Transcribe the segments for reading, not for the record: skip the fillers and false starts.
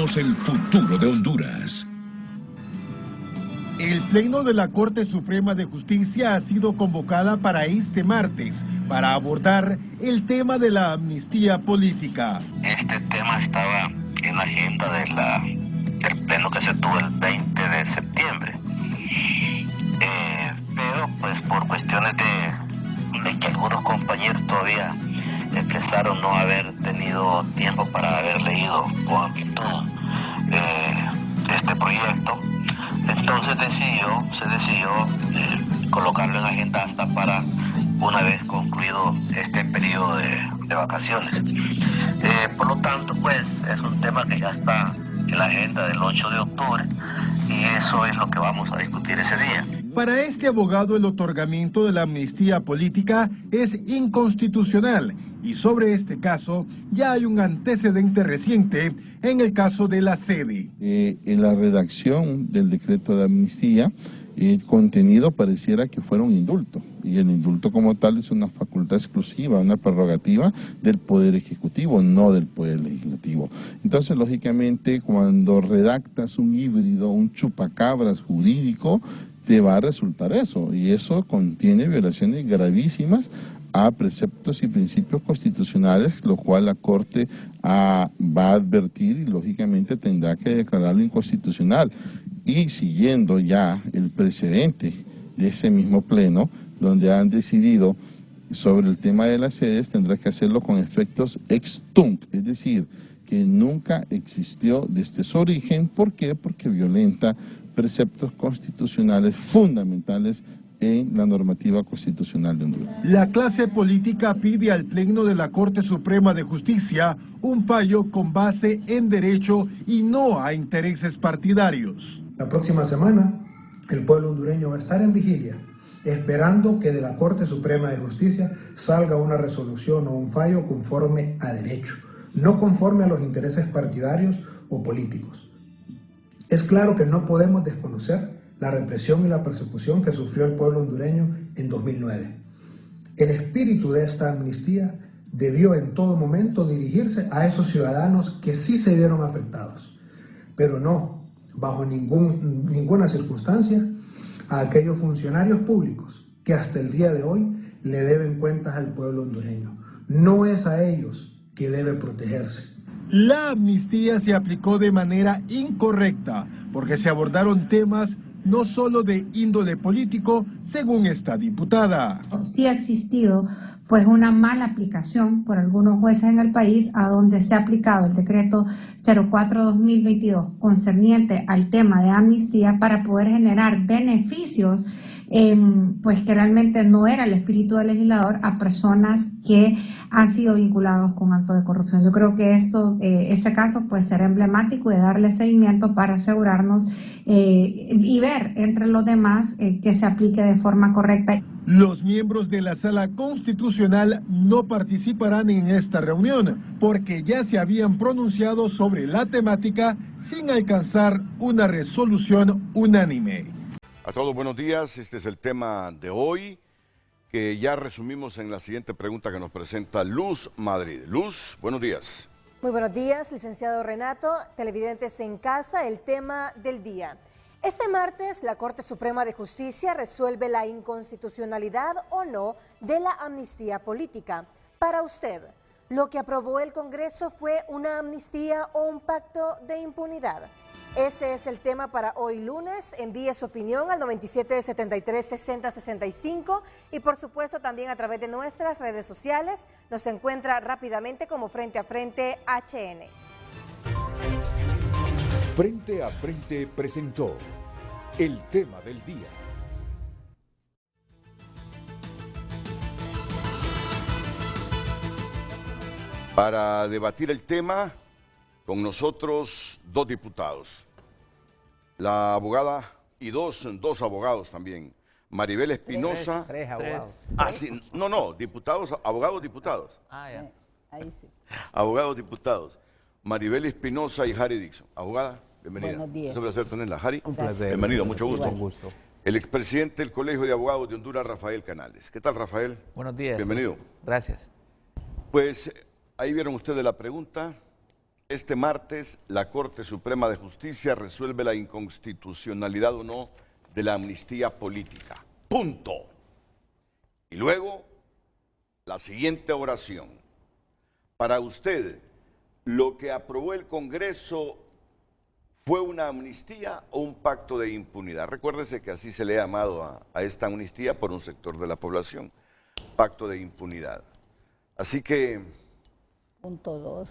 somos el futuro de Honduras. El Pleno de la Corte Suprema de Justicia ha sido convocada para este martes para abordar el tema de la amnistía política. Este tema estaba en la agenda del pleno que se tuvo el 20 de septiembre. Pero pues por cuestiones de que algunos compañeros todavía expresaron no haber tenido tiempo para haber leído con amplitud este proyecto, entonces se decidió colocarlo en agenda hasta para una vez concluido este periodo de vacaciones. Por lo tanto, pues es un tema que ya está en la agenda del 8 de octubre y eso es lo que vamos a discutir ese día. Para este abogado, el otorgamiento de la amnistía política es inconstitucional y sobre este caso ya hay un antecedente reciente en el caso de la sede. En la redacción del decreto de amnistía, el contenido pareciera que fuera un indulto, y el indulto como tal es una facultad exclusiva, una prerrogativa del Poder Ejecutivo, no del Poder Legislativo. Entonces, lógicamente, cuando redactas un híbrido, un chupacabras jurídico, te va a resultar eso, y eso contiene violaciones gravísimas a preceptos y principios constitucionales, lo cual la Corte va a advertir y lógicamente tendrá que declararlo inconstitucional. Y siguiendo ya el precedente de ese mismo pleno, donde han decidido sobre el tema de las sedes, tendrá que hacerlo con efectos ex tunc, es decir, que nunca existió desde su origen. ¿Por qué? Porque violenta preceptos constitucionales fundamentales en la normativa constitucional de Honduras. La clase política pide al Pleno de la Corte Suprema de Justicia un fallo con base en derecho y no a intereses partidarios. La próxima semana el pueblo hondureño va a estar en vigilia, esperando que de la Corte Suprema de Justicia salga una resolución o un fallo conforme a derecho, no conforme a los intereses partidarios o políticos. Es claro que no podemos desconocer la represión y la persecución que sufrió el pueblo hondureño en 2009. El espíritu de esta amnistía debió en todo momento dirigirse a esos ciudadanos que sí se vieron afectados, pero no, bajo ninguna circunstancia, a aquellos funcionarios públicos que hasta el día de hoy le deben cuentas al pueblo hondureño. No es a ellos que debe protegerse. La amnistía se aplicó de manera incorrecta porque se abordaron temas no solo de índole político, según esta diputada. Sí ha existido pues una mala aplicación por algunos jueces en el país, a donde se ha aplicado el decreto 04-2022 concerniente al tema de amnistía para poder generar beneficios pues que realmente no era el espíritu del legislador a personas que han sido vinculados con actos de corrupción. Yo creo que este caso pues será emblemático de darle seguimiento para asegurarnos y ver entre los demás que se aplique de forma correcta. Los miembros de la Sala Constitucional no participarán en esta reunión porque ya se habían pronunciado sobre la temática sin alcanzar una resolución unánime. A todos buenos días, este es el tema de hoy, que ya resumimos en la siguiente pregunta que nos presenta Luz Madrid. Luz, buenos días. Muy buenos días, licenciado Renato, televidentes en casa, el tema del día. Este martes, la Corte Suprema de Justicia resuelve la inconstitucionalidad o no de la amnistía política. Para usted, ¿lo que aprobó el Congreso fue una amnistía o un pacto de impunidad? Ese es el tema para hoy lunes. Envíe su opinión al 9773-6065 y por supuesto también a través de nuestras redes sociales. Nos encuentra rápidamente como Frente a Frente HN. Frente a Frente presentó el tema del día. Para debatir el tema, con nosotros dos diputados, la abogada y dos abogados también, Maribel Espinosa. Tres abogados. Sí, no, diputados, abogados diputados. Ya. Ahí sí. Abogados diputados, Maribel Espinosa y Harry Dixon. Abogada, bienvenida. Buenos días. Es un placer tenerla, Harry. Un placer. Bienvenido, mucho gusto. Un gusto. El expresidente del Colegio de Abogados de Honduras, Rafael Canales. ¿Qué tal, Rafael? Buenos días. Bienvenido. Gracias. Pues ahí vieron ustedes la pregunta. este martes la Corte Suprema de Justicia resuelve la inconstitucionalidad o no de la amnistía política. Punto. Y luego, la siguiente oración. Para usted, ¿lo que aprobó el Congreso fue una amnistía o un pacto de impunidad? Recuérdese que así se le ha llamado a esta amnistía por un sector de la población, pacto de impunidad. Así que... Punto 2.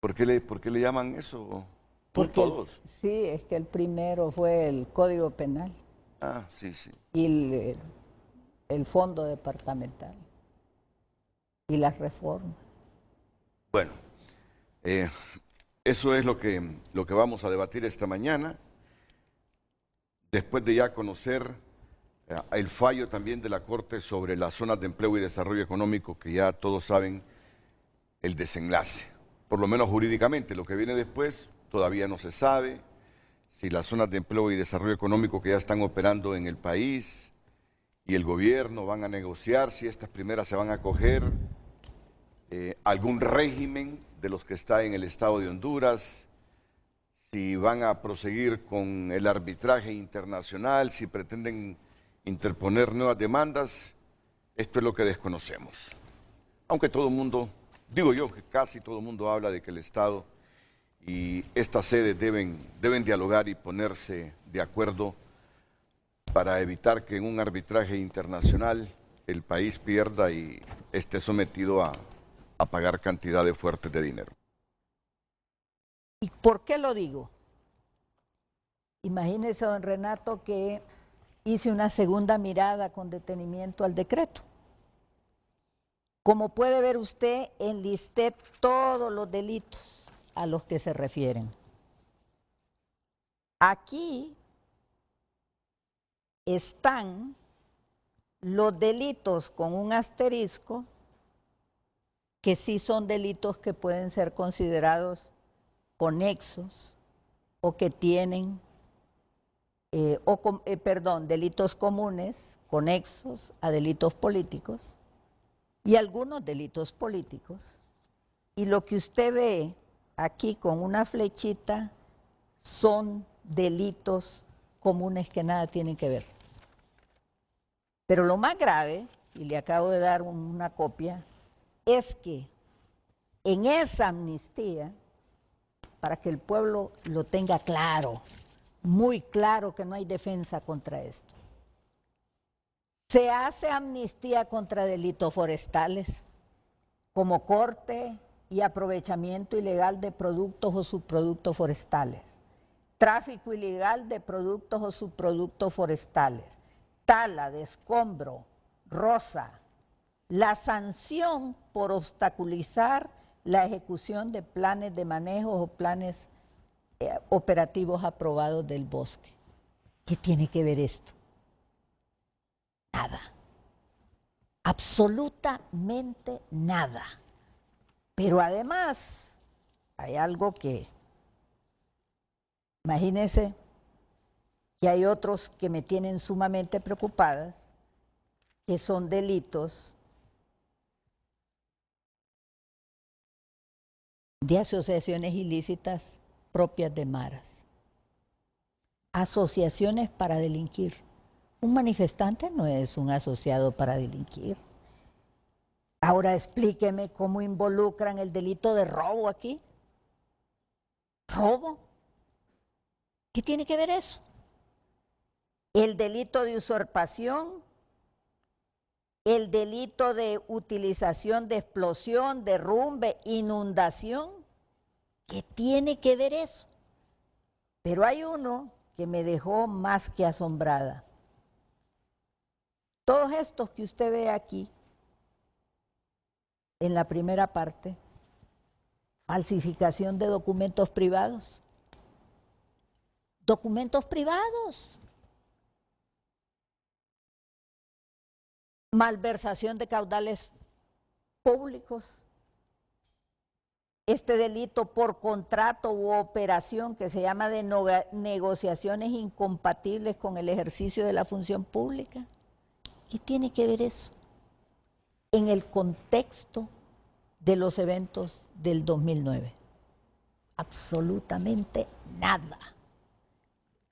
¿Por qué le llaman eso? Porque Punto 2. Sí, es que el primero fue el Código Penal. Ah, sí, sí. Y el Fondo Departamental. Y las reformas. Bueno, eso es lo que vamos a debatir esta mañana, después de ya conocer el fallo también de la Corte sobre las zonas de empleo y desarrollo económico, que ya todos saben el desenlace, por lo menos jurídicamente. Lo que viene después todavía no se sabe, si las zonas de empleo y desarrollo económico que ya están operando en el país y el gobierno van a negociar, si estas primeras se van a acoger algún régimen de los que está en el estado de Honduras, si van a proseguir con el arbitraje internacional, si pretenden interponer nuevas demandas. Esto es lo que desconocemos. Aunque todo el mundo, digo yo que casi todo el mundo habla de que el Estado y estas sedes deben dialogar y ponerse de acuerdo para evitar que en un arbitraje internacional el país pierda y esté sometido a pagar cantidades fuertes de dinero. ¿Y por qué lo digo? Imagínese, don Renato, que hice una segunda mirada con detenimiento al decreto. Como puede ver usted, enlisté todos los delitos a los que se refieren. Aquí están los delitos con un asterisco, que sí son delitos que pueden ser considerados conexos o que tienen, delitos comunes, conexos a delitos políticos y algunos delitos políticos. Y lo que usted ve aquí con una flechita son delitos comunes que nada tienen que ver. Pero lo más grave, y le acabo de dar una copia, es que en esa amnistía, para que el pueblo lo tenga claro, muy claro que no hay defensa contra esto, se hace amnistía contra delitos forestales, como corte y aprovechamiento ilegal de productos o subproductos forestales, tráfico ilegal de productos o subproductos forestales, tala de escombro, roza, la sanción por obstaculizar la ejecución de planes de manejo o planes operativos aprobados del bosque. ¿Qué tiene que ver esto? Nada. Absolutamente nada. Pero además, hay algo que, imagínense que hay otros que me tienen sumamente preocupadas, que son delitos de asociaciones ilícitas propias de maras. Asociaciones para delinquir. Un manifestante no es un asociado para delinquir. Ahora explíqueme cómo involucran el delito de robo aquí. ¿Robo? ¿Qué tiene que ver eso? El delito de usurpación, el delito de utilización de explosión, derrumbe, inundación. ¿Qué tiene que ver eso? Pero hay uno que me dejó más que asombrada. Todos estos que usted ve aquí, en la primera parte, falsificación de documentos privados. Documentos privados. Malversación de caudales públicos. Este delito por contrato u operación que se llama de negociaciones incompatibles con el ejercicio de la función pública. ¿Qué tiene que ver eso? En el contexto de los eventos del 2009? Absolutamente nada.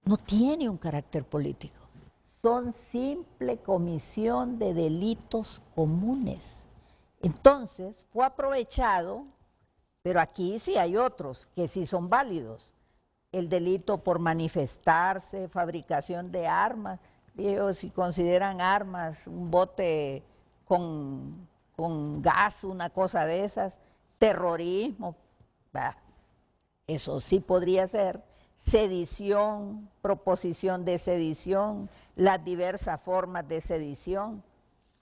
No tiene un carácter político. Son simple comisión de delitos comunes. Entonces, fue aprovechado, pero aquí sí hay otros que sí son válidos. El delito por manifestarse, fabricación de armas, digo, si consideran armas, un bote con gas, una cosa de esas, terrorismo, bah, eso sí podría ser, sedición, proposición de sedición, las diversas formas de sedición,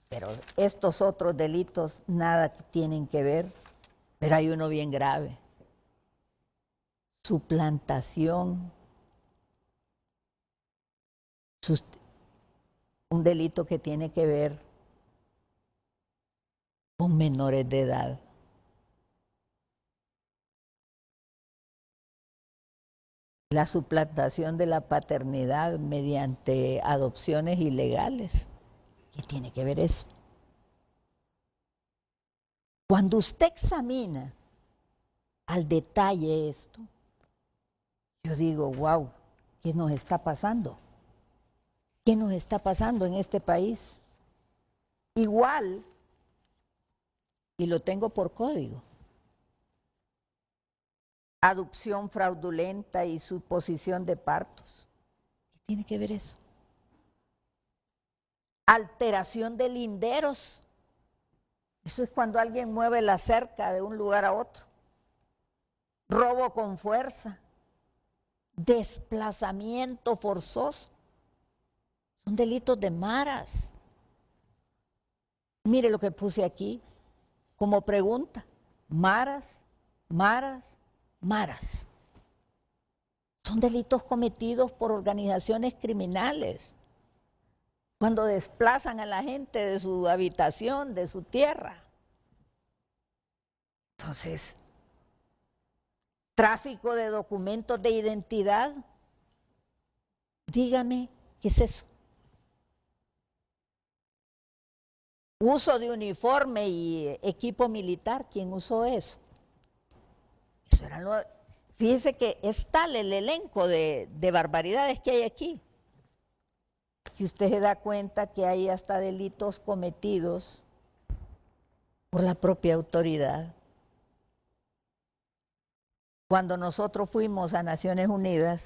pero estos otros delitos nada tienen que ver, pero hay uno bien grave, suplantación, un delito que tiene que ver con menores de edad. La suplantación de la paternidad mediante adopciones ilegales. ¿Qué tiene que ver eso? Cuando usted examina al detalle esto, yo digo, wow, ¿qué nos está pasando? ¿Qué nos está pasando en este país? Igual, y lo tengo por código, adopción fraudulenta y suposición de partos. ¿Qué tiene que ver eso? Alteración de linderos. Eso es cuando alguien mueve la cerca de un lugar a otro. Robo con fuerza. Desplazamiento forzoso. Son delitos de maras. Mire lo que puse aquí como pregunta. Maras, maras, maras. Son delitos cometidos por organizaciones criminales. Cuando desplazan a la gente de su habitación, de su tierra. Entonces, tráfico de documentos de identidad. Dígame, ¿qué es eso? Uso de uniforme y equipo militar, ¿quién usó eso? Eso era lo... Fíjese que es tal el elenco de barbaridades que hay aquí, que usted se da cuenta que hay hasta delitos cometidos por la propia autoridad. Cuando nosotros fuimos a Naciones Unidas,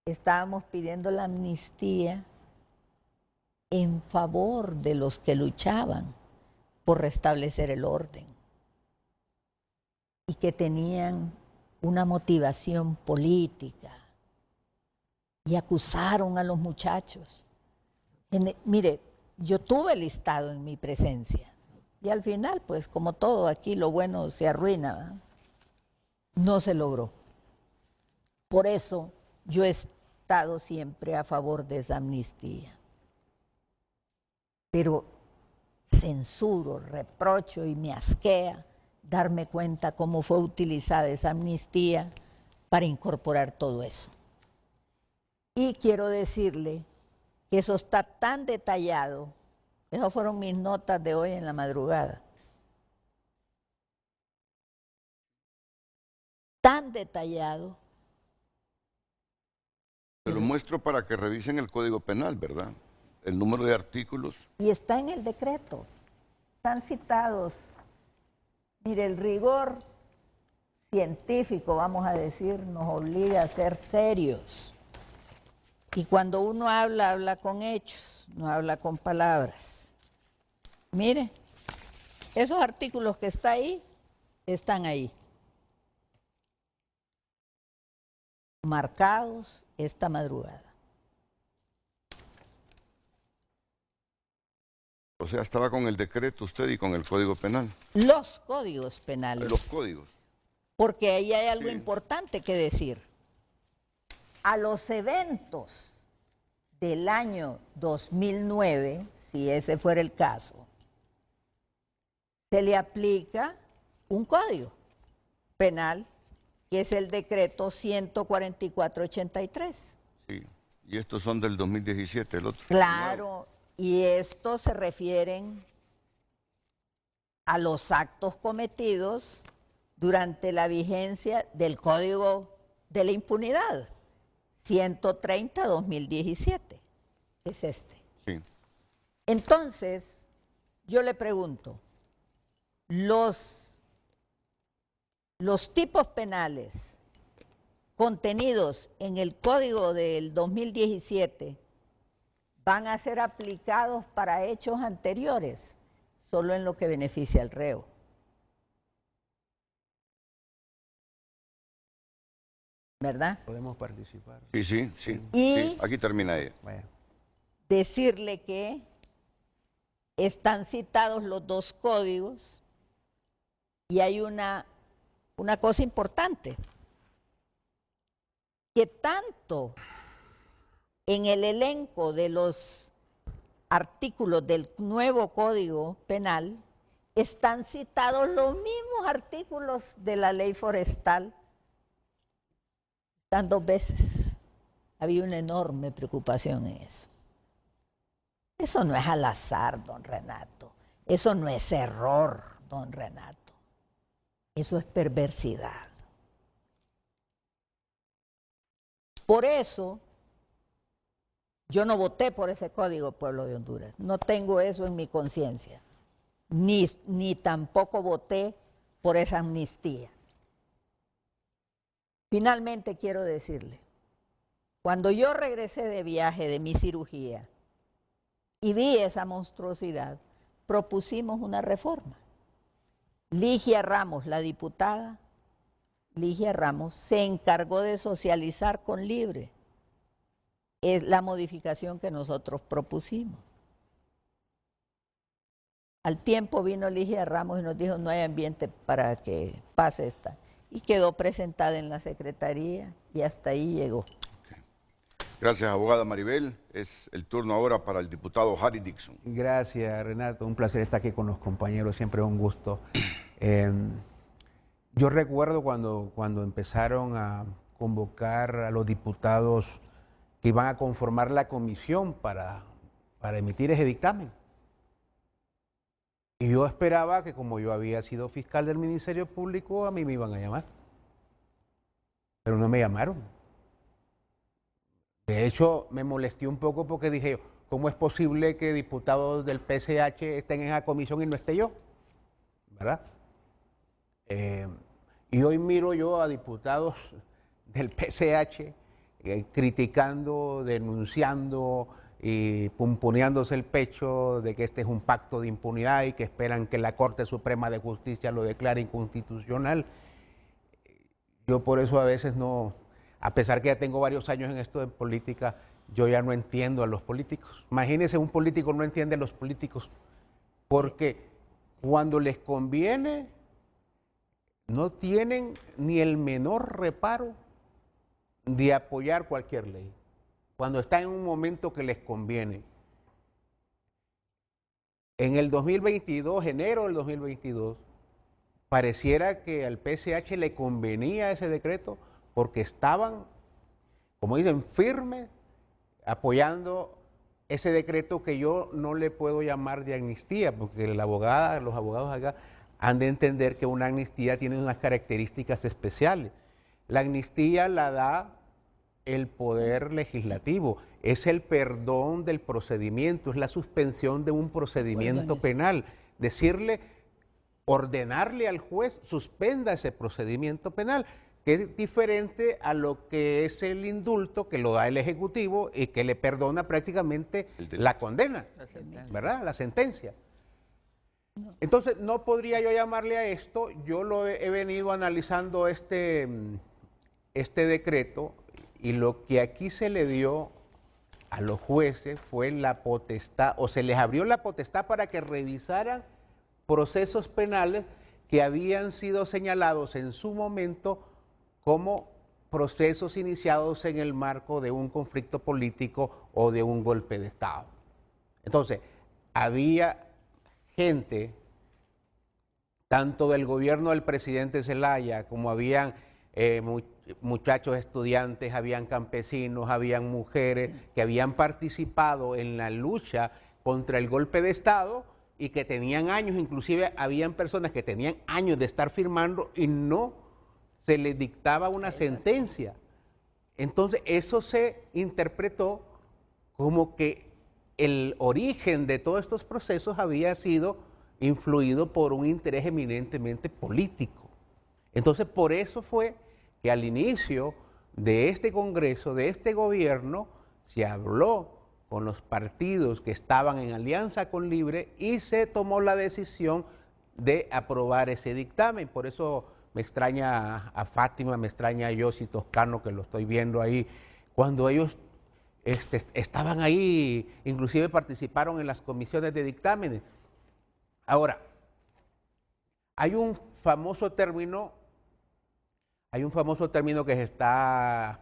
estábamos pidiendo la amnistía en favor de los que luchaban por restablecer el orden y que tenían una motivación política y acusaron a los muchachos. Mire, yo tuve listado en mi presencia y al final, pues como todo aquí, lo bueno se arruina, ¿verdad? No se logró. Por eso yo he estado siempre a favor de esa amnistía. Pero censuro, reprocho y me asquea darme cuenta cómo fue utilizada esa amnistía para incorporar todo eso. Y quiero decirle que eso está tan detallado, esas fueron mis notas de hoy en la madrugada, tan detallado. Se lo muestro para que revisen el Código Penal, ¿verdad? El número de artículos. Y está en el decreto, están citados. Mire, el rigor científico, vamos a decir, nos obliga a ser serios. Y cuando uno habla, habla con hechos, no habla con palabras. Mire, esos artículos que están ahí. Marcados esta madrugada. O sea, estaba con el decreto usted y con el Código Penal. Los códigos penales. Los códigos. Porque ahí hay algo Sí. importante que decir. A los eventos del año 2009, si ese fuera el caso, se le aplica un código penal, que es el decreto 144/83. Sí. Y estos son del 2017, el otro. Claro, y estos se refieren a los actos cometidos durante la vigencia del Código de la Impunidad, 130-2017, es este. Sí. Entonces, yo le pregunto, los tipos penales contenidos en el Código del 2017 van a ser aplicados para hechos anteriores, solo en lo que beneficia al reo. ¿Verdad? Podemos participar. Sí, sí, sí. Y Sí, aquí termina ella. Bueno. decirle que están citados los dos códigos y hay una cosa importante, que tanto en el elenco de los artículos del nuevo Código Penal están citados los mismos artículos de la ley forestal. Están dos veces. Había una enorme preocupación en eso. Eso no es al azar, don Renato. Eso no es error, don Renato. Eso es perversidad. Por eso, yo no voté por ese código, pueblo de Honduras. No tengo eso en mi conciencia. Ni tampoco voté por esa amnistía. Finalmente quiero decirle, cuando yo regresé de viaje de mi cirugía y vi esa monstruosidad, propusimos una reforma. Ligia Ramos, la diputada, Ligia Ramos, se encargó de socializar con Libre. Es la modificación que nosotros propusimos. Al tiempo vino Ligia Ramos y nos dijo, no hay ambiente para que pase esta. Y quedó presentada en la Secretaría y hasta ahí llegó. Okay. Gracias, abogada Maribel. Es el turno ahora para el diputado Harry Dixon. Gracias, Renato. Un placer estar aquí con los compañeros. Siempre un gusto. Yo recuerdo cuando empezaron a convocar a los diputados que iban a conformar la comisión para emitir ese dictamen. Y yo esperaba que, como yo había sido fiscal del Ministerio Público, a mí me iban a llamar. Pero no me llamaron. De hecho, me molesté un poco porque dije, ¿cómo es posible que diputados del PCH estén en esa comisión y no esté yo? ¿Verdad? Y hoy miro yo a diputados del PCH criticando, denunciando y pumponeándose el pecho de que este es un pacto de impunidad y que esperan que la Corte Suprema de Justicia lo declare inconstitucional. Yo por eso a veces no, a pesar que ya tengo varios años en esto de política, yo ya no entiendo a los políticos. Imagínense, un político no entiende a los políticos, porque cuando les conviene no tienen ni el menor reparo de apoyar cualquier ley. Cuando está en un momento que les conviene. En el 2022, enero del 2022, pareciera que al PCH le convenía ese decreto porque estaban, como dicen, firmes apoyando ese decreto que yo no le puedo llamar de amnistía, porque los abogados acá han de entender que una amnistía tiene unas características especiales. La amnistía la da el poder legislativo, es el perdón del procedimiento, es la suspensión de un procedimiento penal, ordenarle al juez suspenda ese procedimiento penal, que es diferente a lo que es el indulto que lo da el Ejecutivo y que le perdona prácticamente la condena, ¿verdad? La sentencia. Entonces, no podría yo llamarle a esto, yo lo he venido analizando este decreto, y lo que aquí se le dio a los jueces fue la potestad, o se les abrió la potestad para que revisaran procesos penales que habían sido señalados en su momento como procesos iniciados en el marco de un conflicto político o de un golpe de Estado. Entonces, había gente, tanto del gobierno del presidente Zelaya, como habían muchachos estudiantes, habían campesinos, habían mujeres que habían participado en la lucha contra el golpe de Estado y que tenían años, inclusive habían personas que tenían años de estar firmando y no se les dictaba una sentencia. Entonces eso se interpretó como que el origen de todos estos procesos había sido influido por un interés eminentemente político. Entonces por eso fue que al inicio de este Congreso, de este gobierno, se habló con los partidos que estaban en alianza con Libre y se tomó la decisión de aprobar ese dictamen. Por eso me extraña a Fátima, me extraña a Yossi Toscano, que lo estoy viendo ahí, cuando ellos estaban ahí, inclusive participaron en las comisiones de dictámenes. Ahora, hay un famoso término que se está,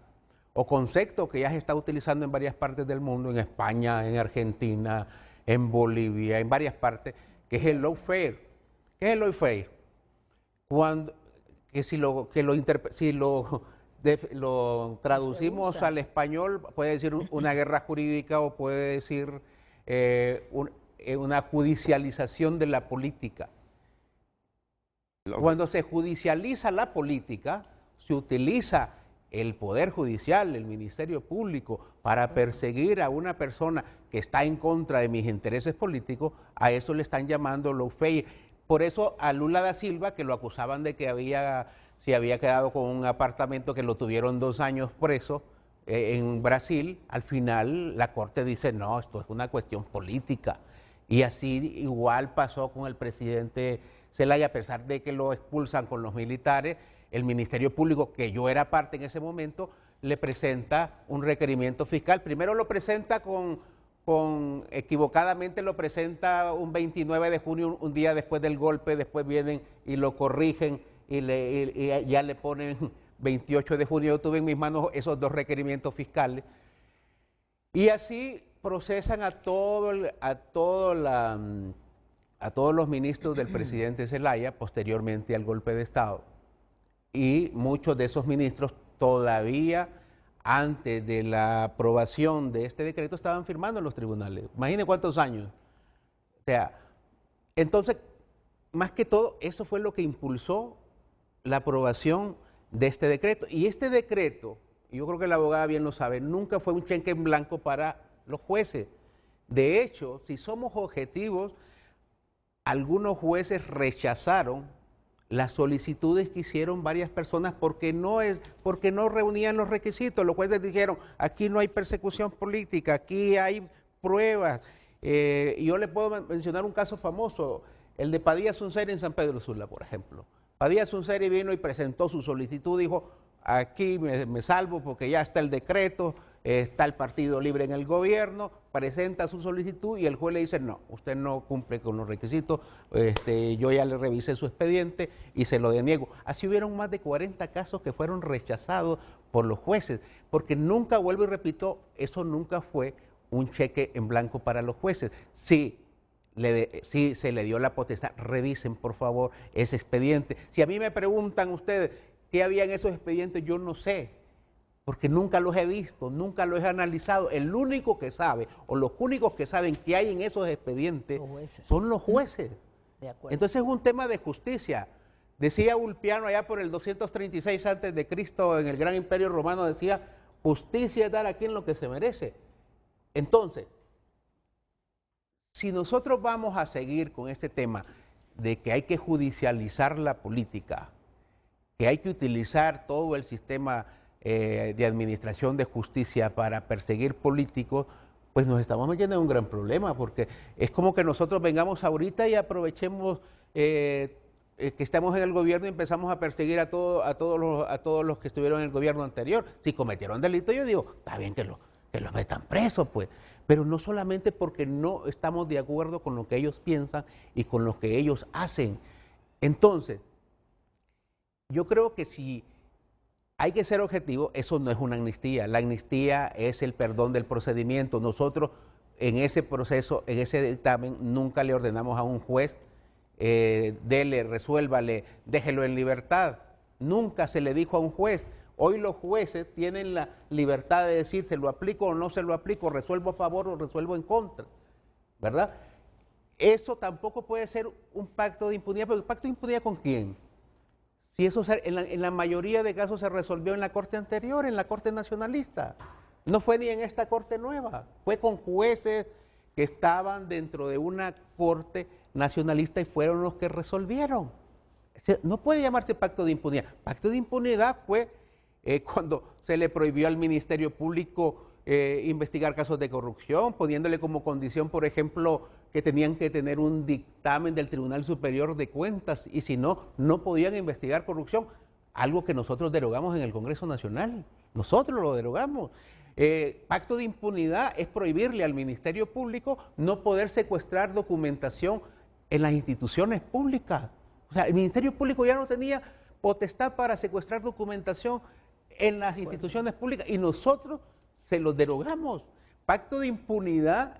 o concepto que ya se está utilizando en varias partes del mundo, en España, en Argentina, en Bolivia, en varias partes, que es el lawfare. ¿Qué es el lawfare? Si lo traducimos al español, puede decir una guerra jurídica o puede decir una judicialización de la política. Cuando se judicializa la política, se utiliza el Poder Judicial, el Ministerio Público, para perseguir a una persona que está en contra de mis intereses políticos. A eso le están llamando lawfare. Por eso a Lula da Silva, que lo acusaban de que se había quedado con un apartamento, que lo tuvieron 2 años preso en Brasil, al final la Corte dice, no, esto es una cuestión política. Y así igual pasó con el presidente Zelaya, a pesar de que lo expulsan con los militares, el Ministerio Público, que yo era parte en ese momento, le presenta un requerimiento fiscal. Primero lo presenta equivocadamente lo presenta un 29 de junio, un día después del golpe, después vienen y lo corrigen y ya le ponen 28 de junio. Yo tuve en mis manos esos 2 requerimientos fiscales. Y así procesan a todos los ministros del presidente Zelaya, posteriormente al golpe de Estado. Y muchos de esos ministros todavía antes de la aprobación de este decreto estaban firmando en los tribunales. Imaginen cuántos años. O sea, entonces, más que todo, eso fue lo que impulsó la aprobación de este decreto. Y este decreto, yo creo que la abogada bien lo sabe, nunca fue un cheque en blanco para los jueces. De hecho, si somos objetivos, algunos jueces rechazaron las solicitudes que hicieron varias personas porque no reunían los requisitos. Los jueces dijeron, aquí no hay persecución política, aquí hay pruebas. Y yo le puedo mencionar un caso famoso, el de Padilla Sunseri en San Pedro Sula, por ejemplo. Padilla Sunseri vino y presentó su solicitud, dijo, aquí me salvo porque ya está el decreto, está el Partido Libre en el gobierno, presenta su solicitud y el juez le dice, no, usted no cumple con los requisitos, yo ya le revisé su expediente y se lo deniego. Así hubieron más de 40 casos que fueron rechazados por los jueces, porque nunca, vuelvo y repito, eso nunca fue un cheque en blanco para los jueces. Sí se le dio la potestad, revisen por favor ese expediente. Si a mí me preguntan ustedes qué había en esos expedientes, yo no sé, porque nunca los he visto, nunca los he analizado. El único que sabe, o los únicos que saben qué hay en esos expedientes, son los jueces. Entonces es un tema de justicia. Decía Ulpiano allá por el 236 a.C. en el Gran Imperio Romano, decía, justicia es dar a quien lo que se merece. Entonces, si nosotros vamos a seguir con este tema de que hay que judicializar la política, que hay que utilizar todo el sistema de administración de justicia para perseguir políticos, pues nos estamos metiendo en un gran problema, porque es como que nosotros vengamos ahorita y aprovechemos que estamos en el gobierno y empezamos a perseguir a todos los que estuvieron en el gobierno anterior. Si cometieron delito, yo digo, está bien que los metan presos, pues, pero no solamente porque no estamos de acuerdo con lo que ellos piensan y con lo que ellos hacen. Entonces, yo creo que si hay que ser objetivo, eso no es una amnistía. La amnistía es el perdón del procedimiento. Nosotros en ese proceso, en ese dictamen, nunca le ordenamos a un juez, dele, resuélvale, déjelo en libertad. Nunca se le dijo a un juez. Hoy los jueces tienen la libertad de decir, se lo aplico o no se lo aplico, resuelvo a favor o resuelvo en contra, ¿verdad? eso tampoco puede ser un pacto de impunidad, pero ¿el pacto de impunidad con quién? Si eso en la mayoría de casos se resolvió en la Corte anterior, en la Corte nacionalista. No fue ni en esta Corte nueva, fue con jueces que estaban dentro de una Corte nacionalista y fueron los que resolvieron. O sea, no puede llamarse pacto de impunidad. Pacto de impunidad fue cuando se le prohibió al Ministerio Público investigar casos de corrupción, poniéndole como condición, por ejemplo, que tenían que tener un dictamen del Tribunal Superior de Cuentas y si no, no podían investigar corrupción, algo que nosotros derogamos en el Congreso Nacional, nosotros lo derogamos. Pacto de impunidad es prohibirle al Ministerio Público no poder secuestrar documentación en las instituciones públicas. O sea, el Ministerio Público ya no tenía potestad para secuestrar documentación en las instituciones públicas y nosotros se los derogamos. Pacto de impunidad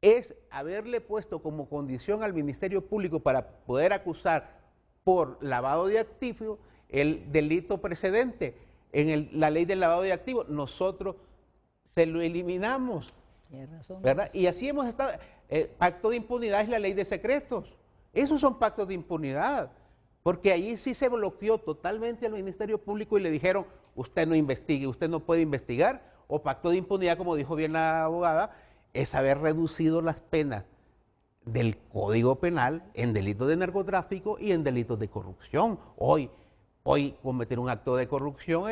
es haberle puesto como condición al Ministerio Público para poder acusar por lavado de activos el delito precedente. En la ley del lavado de activos nosotros se lo eliminamos, ¿verdad? Y así hemos estado. Pacto de impunidad es la ley de secretos. Esos son pactos de impunidad, porque ahí sí se bloqueó totalmente al Ministerio Público y le dijeron, usted no investigue, usted no puede investigar. O pacto de impunidad, como dijo bien la abogada, es haber reducido las penas del Código Penal en delitos de narcotráfico y en delitos de corrupción. Hoy cometer un acto de corrupción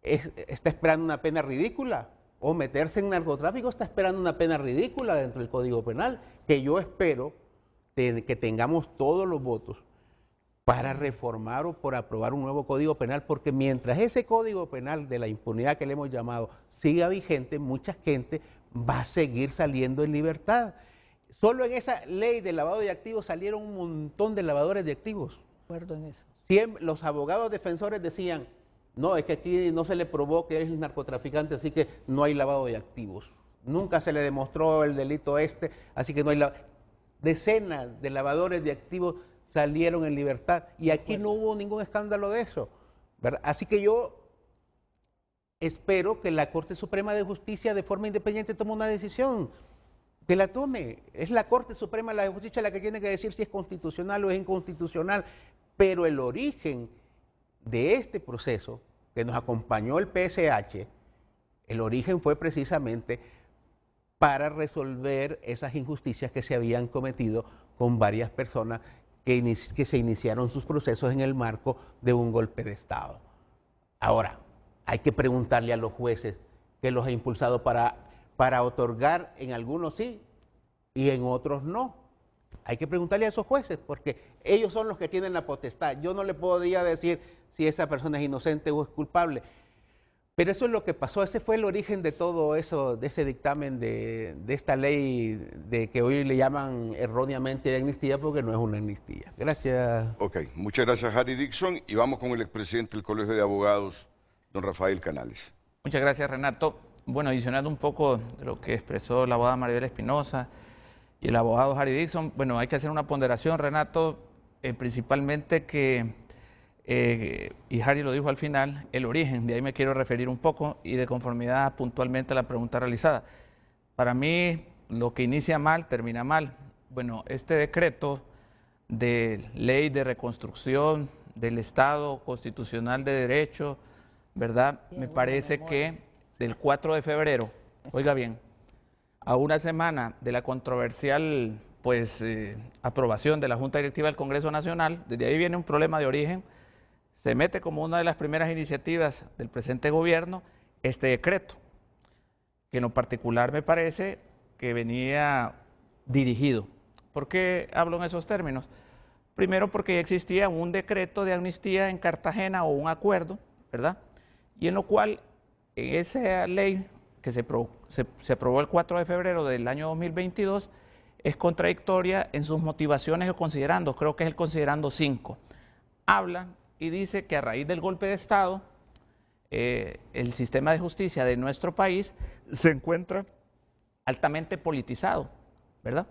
está esperando una pena ridícula, o meterse en narcotráfico está esperando una pena ridícula dentro del Código Penal, que yo espero que tengamos todos los votos para reformar o por aprobar un nuevo Código Penal, porque mientras ese Código Penal de la impunidad que le hemos llamado siga vigente, mucha gente va a seguir saliendo en libertad. Solo en esa ley de lavado de activos salieron un montón de lavadores de activos. Acuerdo en eso. Siempre, los abogados defensores decían, no, es que aquí no se le probó que es narcotraficante, así que no hay lavado de activos. Nunca se le demostró el delito así que no hay lavado. Decenas de lavadores de activos salieron en libertad y aquí no hubo ningún escándalo de eso, ¿verdad? Así que yo espero que la Corte Suprema de Justicia de forma independiente tome una decisión, que la tome. Es la Corte Suprema de Justicia la que tiene que decir si es constitucional o es inconstitucional, pero el origen de este proceso que nos acompañó el PSH, el origen fue precisamente para resolver esas injusticias que se habían cometido con varias personas que se iniciaron sus procesos en el marco de un golpe de Estado. Ahora, hay que preguntarle a los jueces que los ha impulsado para otorgar en algunos sí y en otros no. Hay que preguntarle a esos jueces porque ellos son los que tienen la potestad. Yo no le podría decir si esa persona es inocente o es culpable. Pero eso es lo que pasó, ese fue el origen de todo eso, de ese dictamen de esta ley de que hoy le llaman erróneamente de amnistía porque no es una amnistía. Gracias. Ok, muchas gracias Harry Dixon y vamos con el expresidente del Colegio de Abogados, don Rafael Canales. Muchas gracias Renato. Bueno, adicionando un poco de lo que expresó la abogada Maribel Espinosa y el abogado Harry Dixon, bueno, hay que hacer una ponderación, Renato, principalmente que... y Harry lo dijo al final, el origen, de ahí me quiero referir un poco y de conformidad puntualmente a la pregunta realizada. Para mí, lo que inicia mal, termina mal. Bueno, este decreto de ley de reconstrucción del Estado constitucional de derecho, ¿verdad? Me parece que del 4 de febrero, oiga bien, a una semana de la controversial aprobación de la Junta Directiva del Congreso Nacional, desde ahí viene un problema de origen. Se mete como una de las primeras iniciativas del presente gobierno este decreto, que en lo particular me parece que venía dirigido. ¿Por qué hablo en esos términos? Primero porque ya existía un decreto de amnistía en Cartagena o un acuerdo, ¿verdad? Y en lo cual esa ley que se aprobó el 4 de febrero del año 2022 es contradictoria en sus motivaciones o considerandos, creo que es el considerando 5. Habla y dice que a raíz del golpe de Estado, el sistema de justicia de nuestro país se encuentra altamente politizado, ¿verdad?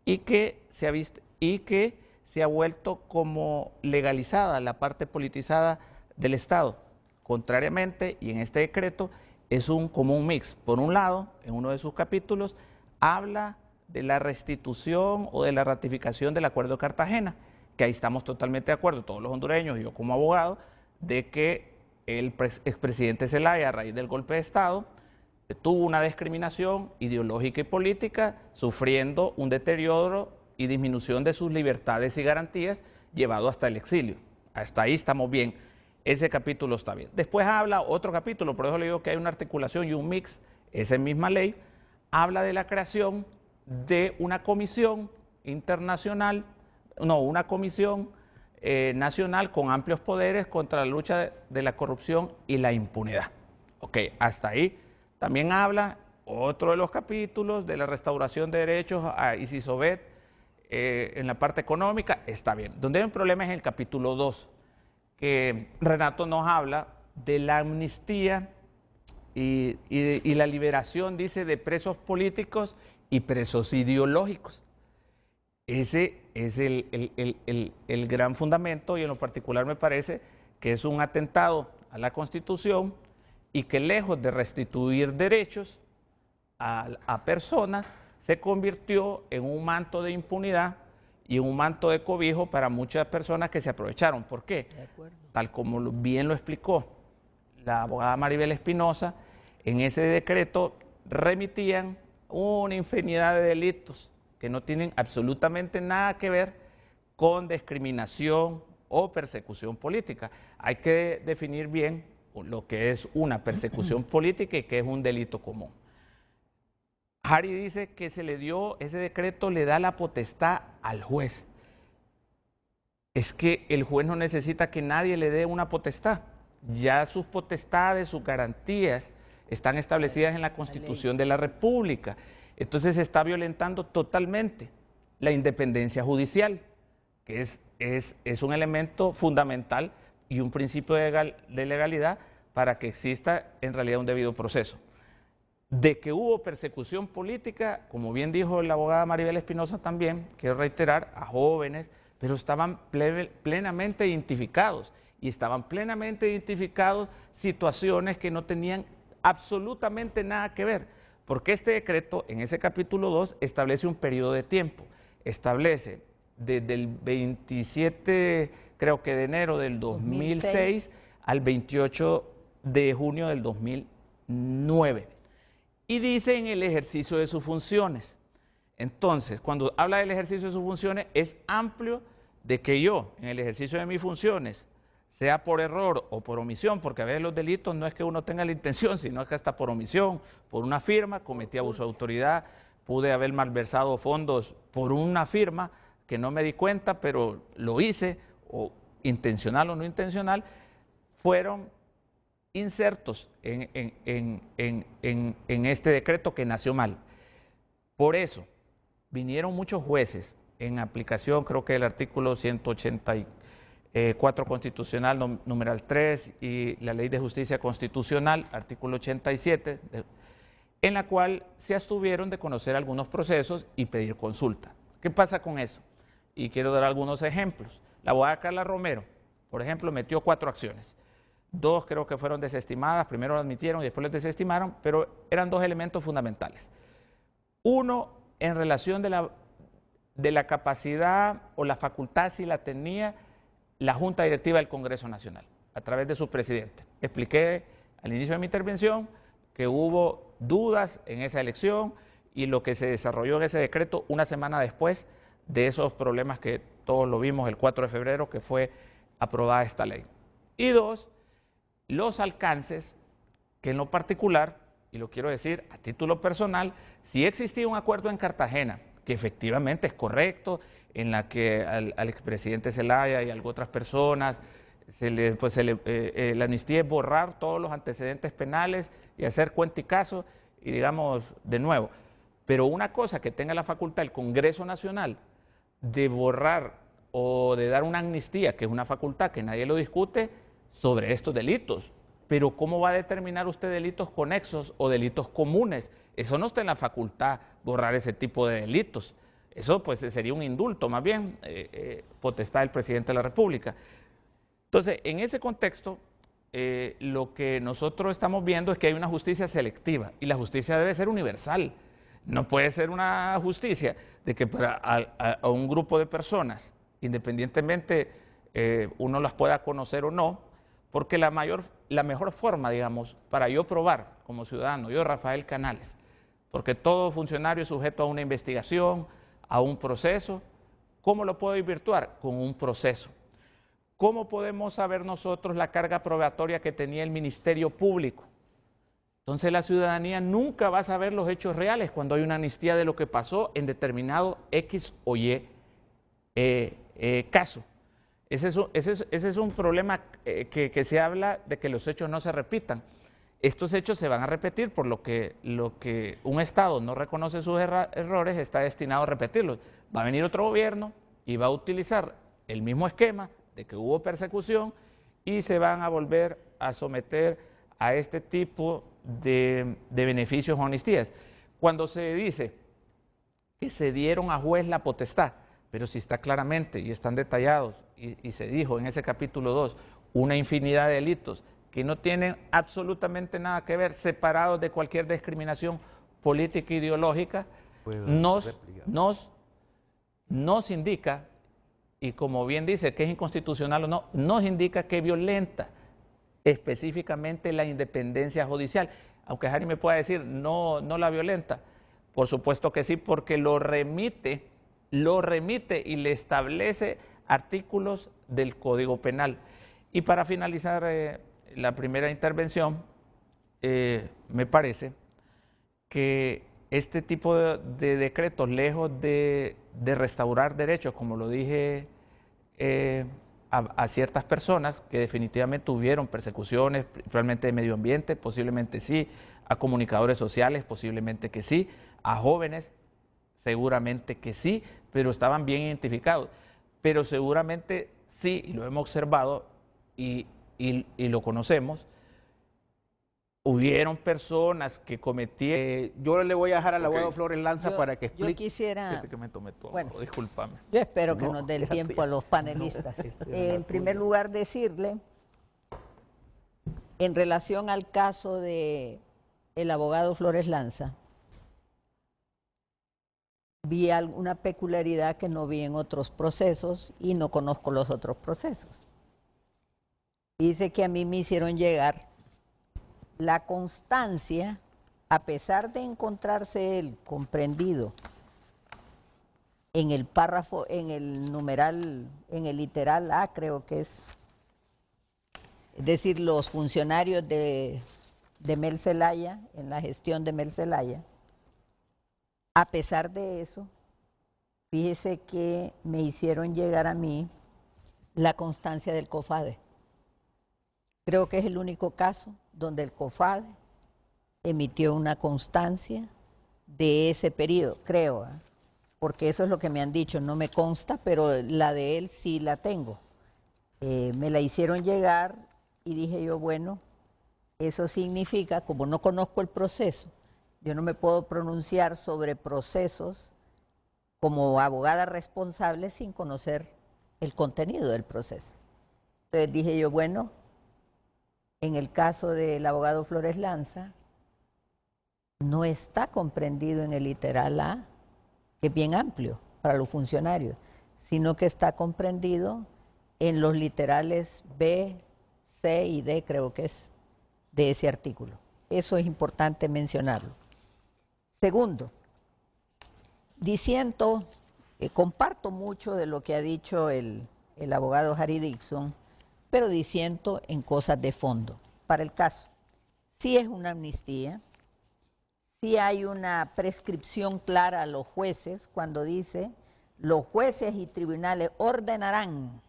Y que se ha vuelto como legalizada la parte politizada del Estado. Contrariamente, y en este decreto, es como un mix. Por un lado, en uno de sus capítulos, habla de la restitución o de la ratificación del Acuerdo de Cartagena, que ahí estamos totalmente de acuerdo, todos los hondureños y yo como abogado, de que el expresidente Zelaya, a raíz del golpe de Estado, tuvo una discriminación ideológica y política, sufriendo un deterioro y disminución de sus libertades y garantías, llevado hasta el exilio. Hasta ahí estamos bien, ese capítulo está bien. Después habla otro capítulo, por eso le digo que hay una articulación y un mix, esa misma ley, habla de la creación de una comisión internacional, una comisión nacional con amplios poderes contra la lucha de la corrupción y la impunidad. Ok, hasta ahí. También habla otro de los capítulos de la restauración de derechos a Isisobet en la parte económica, está bien. Donde hay un problema es en el capítulo 2, que Renato nos habla de la amnistía y la liberación, dice, de presos políticos y presos ideológicos. Ese es el gran fundamento y en lo particular me parece que es un atentado a la Constitución y que lejos de restituir derechos a personas, se convirtió en un manto de impunidad y un manto de cobijo para muchas personas que se aprovecharon. ¿Por qué? Tal como bien lo explicó la abogada Maribel Espinosa, en ese decreto remitían una infinidad de delitos que no tienen absolutamente nada que ver con discriminación o persecución política. Hay que definir bien lo que es una persecución política y que es un delito común. Hari dice que se le dio, ese decreto le da la potestad al juez. Es que el juez no necesita que nadie le dé una potestad. Ya sus potestades, sus garantías están establecidas en la Constitución de la República. Entonces se está violentando totalmente la independencia judicial, que es un elemento fundamental y un principio de legalidad para que exista en realidad un debido proceso. De que hubo persecución política, como bien dijo la abogada Maribel Espinosa también, quiero reiterar, a jóvenes, pero estaban plenamente identificados, y estaban plenamente identificados situaciones que no tenían absolutamente nada que ver, porque este decreto, en ese capítulo 2, establece un periodo de tiempo, establece desde el 27, creo que de enero del 2006 al 28 de junio del 2009. Y dice en el ejercicio de sus funciones. Entonces, cuando habla del ejercicio de sus funciones, es amplio de que yo, en el ejercicio de mis funciones, sea por error o por omisión, porque a veces los delitos no es que uno tenga la intención, sino que hasta por omisión, por una firma, cometí abuso de autoridad, pude haber malversado fondos por una firma que no me di cuenta, pero lo hice, o intencional o no intencional, fueron insertos en este decreto que nació mal. Por eso vinieron muchos jueces en aplicación, creo que el artículo 184 constitucional, numeral 3, y la Ley de Justicia Constitucional, artículo 87, en la cual se abstuvieron de conocer algunos procesos y pedir consulta. ¿Qué pasa con eso? Y quiero dar algunos ejemplos. La abogada Carla Romero, por ejemplo, metió 4 acciones. 2 creo que fueron desestimadas, primero las admitieron y después las desestimaron, pero eran 2 elementos fundamentales. Uno, en relación de la capacidad o la facultad, si la tenía la Junta Directiva del Congreso Nacional, a través de su presidente. Expliqué al inicio de mi intervención que hubo dudas en esa elección y lo que se desarrolló en ese decreto una semana después de esos problemas que todos lo vimos el 4 de febrero que fue aprobada esta ley. Y 2, los alcances que en lo particular, y lo quiero decir a título personal, si existía un acuerdo en Cartagena, que efectivamente es correcto, en la que al expresidente Zelaya y a otras personas la amnistía es borrar todos los antecedentes penales y hacer cuenta y caso y digamos de nuevo. Pero una cosa que tenga la facultad el Congreso Nacional de borrar o de dar una amnistía, que es una facultad que nadie lo discute, sobre estos delitos. Pero ¿cómo va a determinar usted delitos conexos o delitos comunes? Eso no está en la facultad, borrar ese tipo de delitos. Eso pues sería un indulto, más bien, potestad del presidente de la República. Entonces, en ese contexto, lo que nosotros estamos viendo es que hay una justicia selectiva y la justicia debe ser universal. No puede ser una justicia de que para a un grupo de personas, independientemente uno las pueda conocer o no, porque la mejor forma, digamos, para yo probar como ciudadano, yo Rafael Canales, porque todo funcionario es sujeto a una investigación, a un proceso, ¿cómo lo puedo desvirtuar? Con un proceso. ¿Cómo podemos saber nosotros la carga probatoria que tenía el Ministerio Público? Entonces la ciudadanía nunca va a saber los hechos reales cuando hay una amnistía de lo que pasó en determinado X o Y caso. Ese es un problema que se habla de que los hechos no se repitan. Estos hechos se van a repetir por lo que un Estado no reconoce sus errores, está destinado a repetirlos. Va a venir otro gobierno y va a utilizar el mismo esquema de que hubo persecución y se van a volver a someter a este tipo de beneficios o amnistías. Cuando se dice que se dieron a juez la potestad, pero si está claramente y están detallados y se dijo en ese capítulo 2 una infinidad de delitos que no tienen absolutamente nada que ver, separados de cualquier discriminación política e ideológica, nos indica, y como bien dice que es inconstitucional o no, nos indica que violenta específicamente la independencia judicial. Aunque Harry me pueda decir, no la violenta, por supuesto que sí, porque lo remite y le establece artículos del Código Penal. Y para finalizar la primera intervención, me parece que este tipo de decretos, lejos de restaurar derechos, como lo dije a ciertas personas que definitivamente tuvieron persecuciones, principalmente de medio ambiente, posiblemente sí, a comunicadores sociales, posiblemente que sí, a jóvenes, seguramente que sí, pero estaban bien identificados. Pero seguramente sí, y lo hemos observado y lo conocemos, hubieron personas que cometieron... yo le voy a dejar al abogado Flores Lanza para que explique. Yo quisiera... que me tomé todo, bueno, discúlpame. Yo espero que nos dé el tiempo a los panelistas. En primer lugar, decirle, en relación al caso de el abogado Flores Lanza, vi alguna peculiaridad que no vi en otros procesos y no conozco los otros procesos. Dice que a mí me hicieron llegar la constancia, a pesar de encontrarse él comprendido en el párrafo, en el numeral, en el literal A, creo que es decir, los funcionarios de Mel Zelaya, en la gestión de Mel Zelaya. A pesar de eso, fíjese que me hicieron llegar a mí la constancia del COFADE. Creo que es el único caso donde el COFADE emitió una constancia de ese periodo, creo, porque eso es lo que me han dicho, no me consta, pero la de él sí la tengo. Me la hicieron llegar y dije yo, bueno, eso significa, como no conozco el proceso, yo no me puedo pronunciar sobre procesos como abogada responsable sin conocer el contenido del proceso. Entonces dije yo, bueno, en el caso del abogado Flores Lanza, no está comprendido en el literal A, que es bien amplio para los funcionarios, sino que está comprendido en los literales B, C y D, creo que es, de ese artículo. Eso es importante mencionarlo. Segundo, diciendo, comparto mucho de lo que ha dicho el abogado Harry Dixon, pero diciendo en cosas de fondo. Para el caso, sí es una amnistía, sí hay una prescripción clara a los jueces cuando dice, los jueces y tribunales ordenarán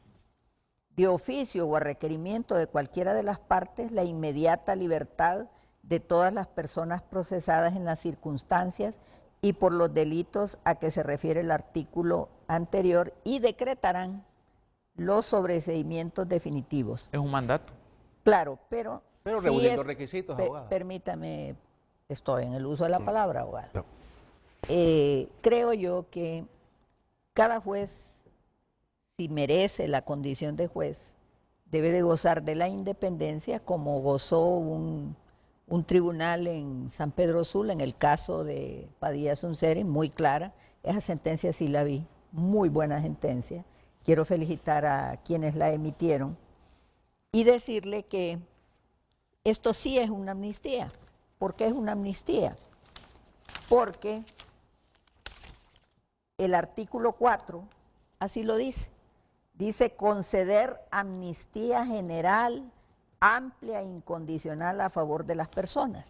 de oficio o a requerimiento de cualquiera de las partes la inmediata libertad de todas las personas procesadas en las circunstancias y por los delitos a que se refiere el artículo anterior y decretarán los sobreseimientos definitivos. Es un mandato. Claro, pero reuniendo requisitos, abogada. Permítame, estoy en el uso de la palabra, abogada. No. Creo yo que cada juez, si merece la condición de juez, debe de gozar de la independencia como gozó un un tribunal en San Pedro Sula, en el caso de Padilla Sunseri, muy clara. Esa sentencia sí la vi, muy buena sentencia. Quiero felicitar a quienes la emitieron y decirle que esto sí es una amnistía. ¿Por qué es una amnistía? Porque el artículo 4 así lo dice. Dice conceder amnistía general, amplia e incondicional a favor de las personas.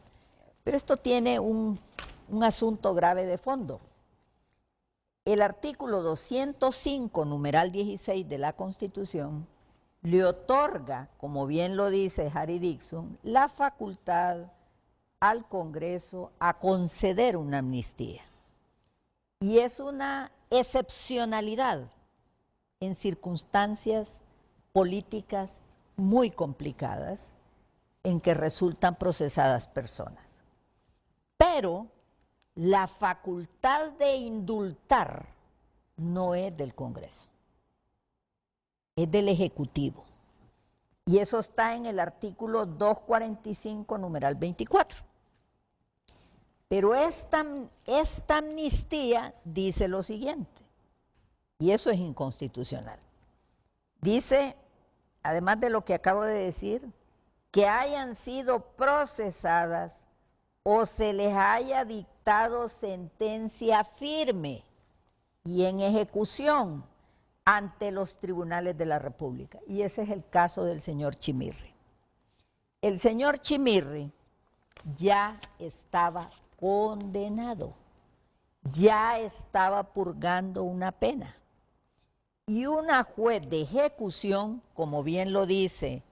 Pero esto tiene un asunto grave de fondo. El artículo 205, numeral 16 de la Constitución, le otorga, como bien lo dice Harry Dixon, la facultad al Congreso a conceder una amnistía. Y es una excepcionalidad en circunstancias políticas muy complicadas en que resultan procesadas personas. Pero la facultad de indultar no es del Congreso, es del Ejecutivo. Y eso está en el artículo 245, numeral 24. Pero esta amnistía dice lo siguiente, y eso es inconstitucional. Dice, además de lo que acabo de decir, que hayan sido procesadas o se les haya dictado sentencia firme y en ejecución ante los tribunales de la República. Y ese es el caso del señor Chimirri. El señor Chimirri ya estaba condenado, ya estaba purgando una pena. Y una juez de ejecución, como bien lo dice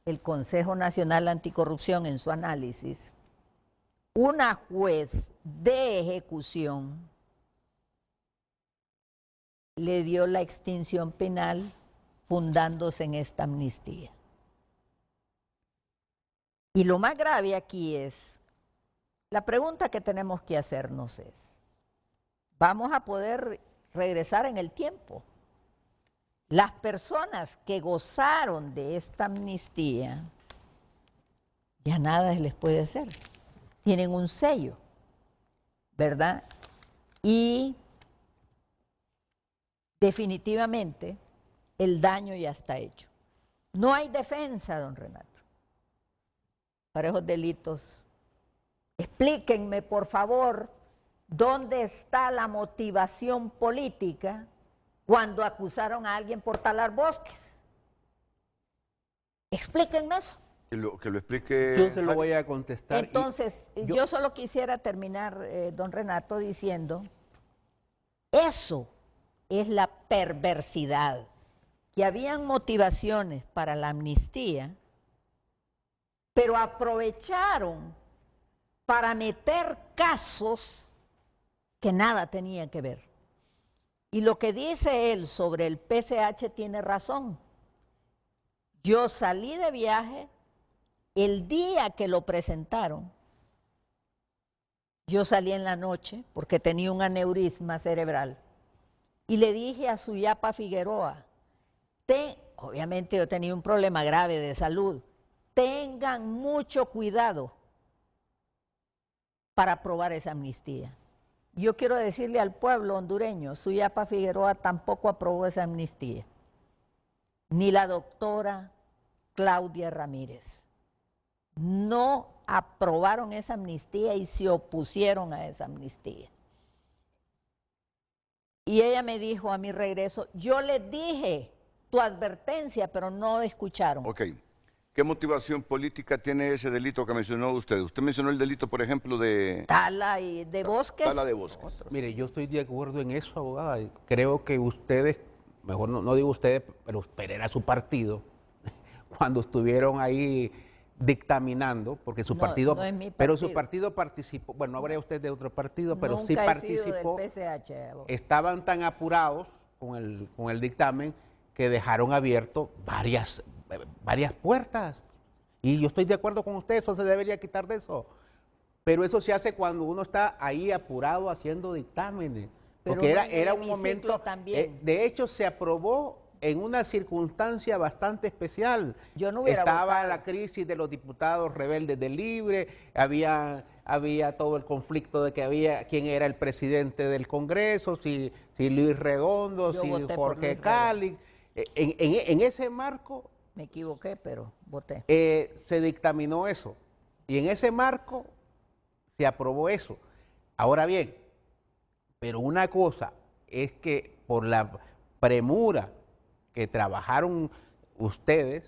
el Consejo Nacional Anticorrupción en su análisis, una juez de ejecución le dio la extinción penal fundándose en esta amnistía. Y lo más grave aquí es, la pregunta que tenemos que hacernos es, ¿vamos a poder regresar en el tiempo? Las personas que gozaron de esta amnistía, ya nada les puede hacer. Tienen un sello, ¿verdad? Y definitivamente el daño ya está hecho. No hay defensa, don Renato, para esos delitos. Explíquenme, por favor, dónde está la motivación política cuando acusaron a alguien por talar bosques. Explíquenme eso. Que lo explique. Yo se lo voy a contestar. Entonces, yo solo quisiera terminar, don Renato, diciendo, eso es la perversidad, que habían motivaciones para la amnistía, pero aprovecharon para meter casos que nada tenían que ver. Y lo que dice él sobre el PCH tiene razón. Yo salí de viaje el día que lo presentaron. Yo salí en la noche porque tenía un aneurisma cerebral. Y le dije a Suyapa Figueroa, obviamente yo tenía un problema grave de salud, tengan mucho cuidado para aprobar esa amnistía. Yo quiero decirle al pueblo hondureño, Suyapa Figueroa tampoco aprobó esa amnistía, ni la doctora Claudia Ramírez. No aprobaron esa amnistía y se opusieron a esa amnistía. Y ella me dijo a mi regreso, yo les dije tu advertencia, pero no escucharon. Ok. ¿Qué motivación política tiene ese delito que mencionó usted? Usted mencionó el delito, por ejemplo, de... Tala y de bosques. Tala de bosques. Mire, yo estoy de acuerdo en eso, abogada. Creo que ustedes, mejor no digo ustedes, pero era su partido, cuando estuvieron ahí dictaminando, porque su partido, no es mi partido. Pero su partido participó, bueno, no habría usted de otro partido, pero Nunca sí He sido participó. del PCH, estaban tan apurados con el dictamen que dejaron abierto varias puertas. Y yo estoy de acuerdo con usted, eso se debería quitar de eso. Pero eso se hace cuando uno está ahí apurado haciendo dictámenes. Porque era un momento, también. de hecho se aprobó en una circunstancia bastante especial. Yo no hubiera Estaba votado. la crisis de los diputados rebeldes del Libre, había todo el conflicto de que había quién era el presidente del Congreso, si Luis Redondo, Yo si voté por Jorge Luis Cali. En ese marco Me equivoqué, pero voté. se dictaminó eso. Y en ese marco se aprobó eso. Ahora bien, pero una cosa es que por la premura que trabajaron ustedes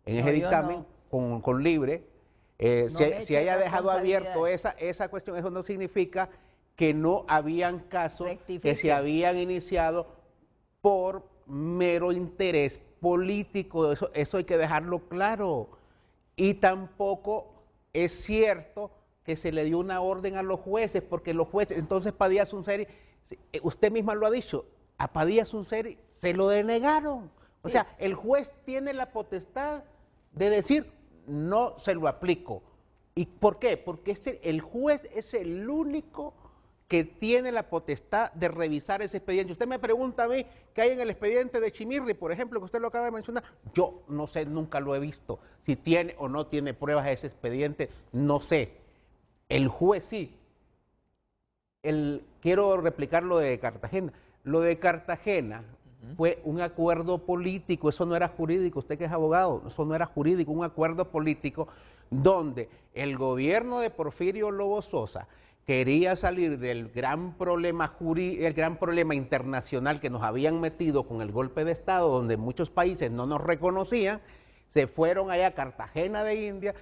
en ese dictamen con Libre, si haya dejado abierto esa cuestión, eso no significa que no habían casos que se habían iniciado por mero interés político, eso hay que dejarlo claro. Y tampoco es cierto que se le dio una orden a los jueces, porque los jueces, entonces Padilla Sunseri, usted misma lo ha dicho, a Padilla Sunseri se lo denegaron. O sea, el juez tiene la potestad de decir, no se lo aplico. ¿Y por qué? Porque el juez es el único que tiene la potestad de revisar ese expediente. Usted me pregunta a mí qué hay en el expediente de Chimirri, por ejemplo, que usted lo acaba de mencionar. Yo no sé, nunca lo he visto. Si tiene o no tiene pruebas de ese expediente, no sé. El juez sí. Quiero replicar lo de Cartagena. Lo de Cartagena fue un acuerdo político, eso no era jurídico, usted que es abogado, eso no era jurídico, un acuerdo político donde el gobierno de Porfirio Lobo Sosa quería salir del gran problema internacional que nos habían metido con el golpe de Estado, donde muchos países no nos reconocían, se fueron allá a Cartagena de India.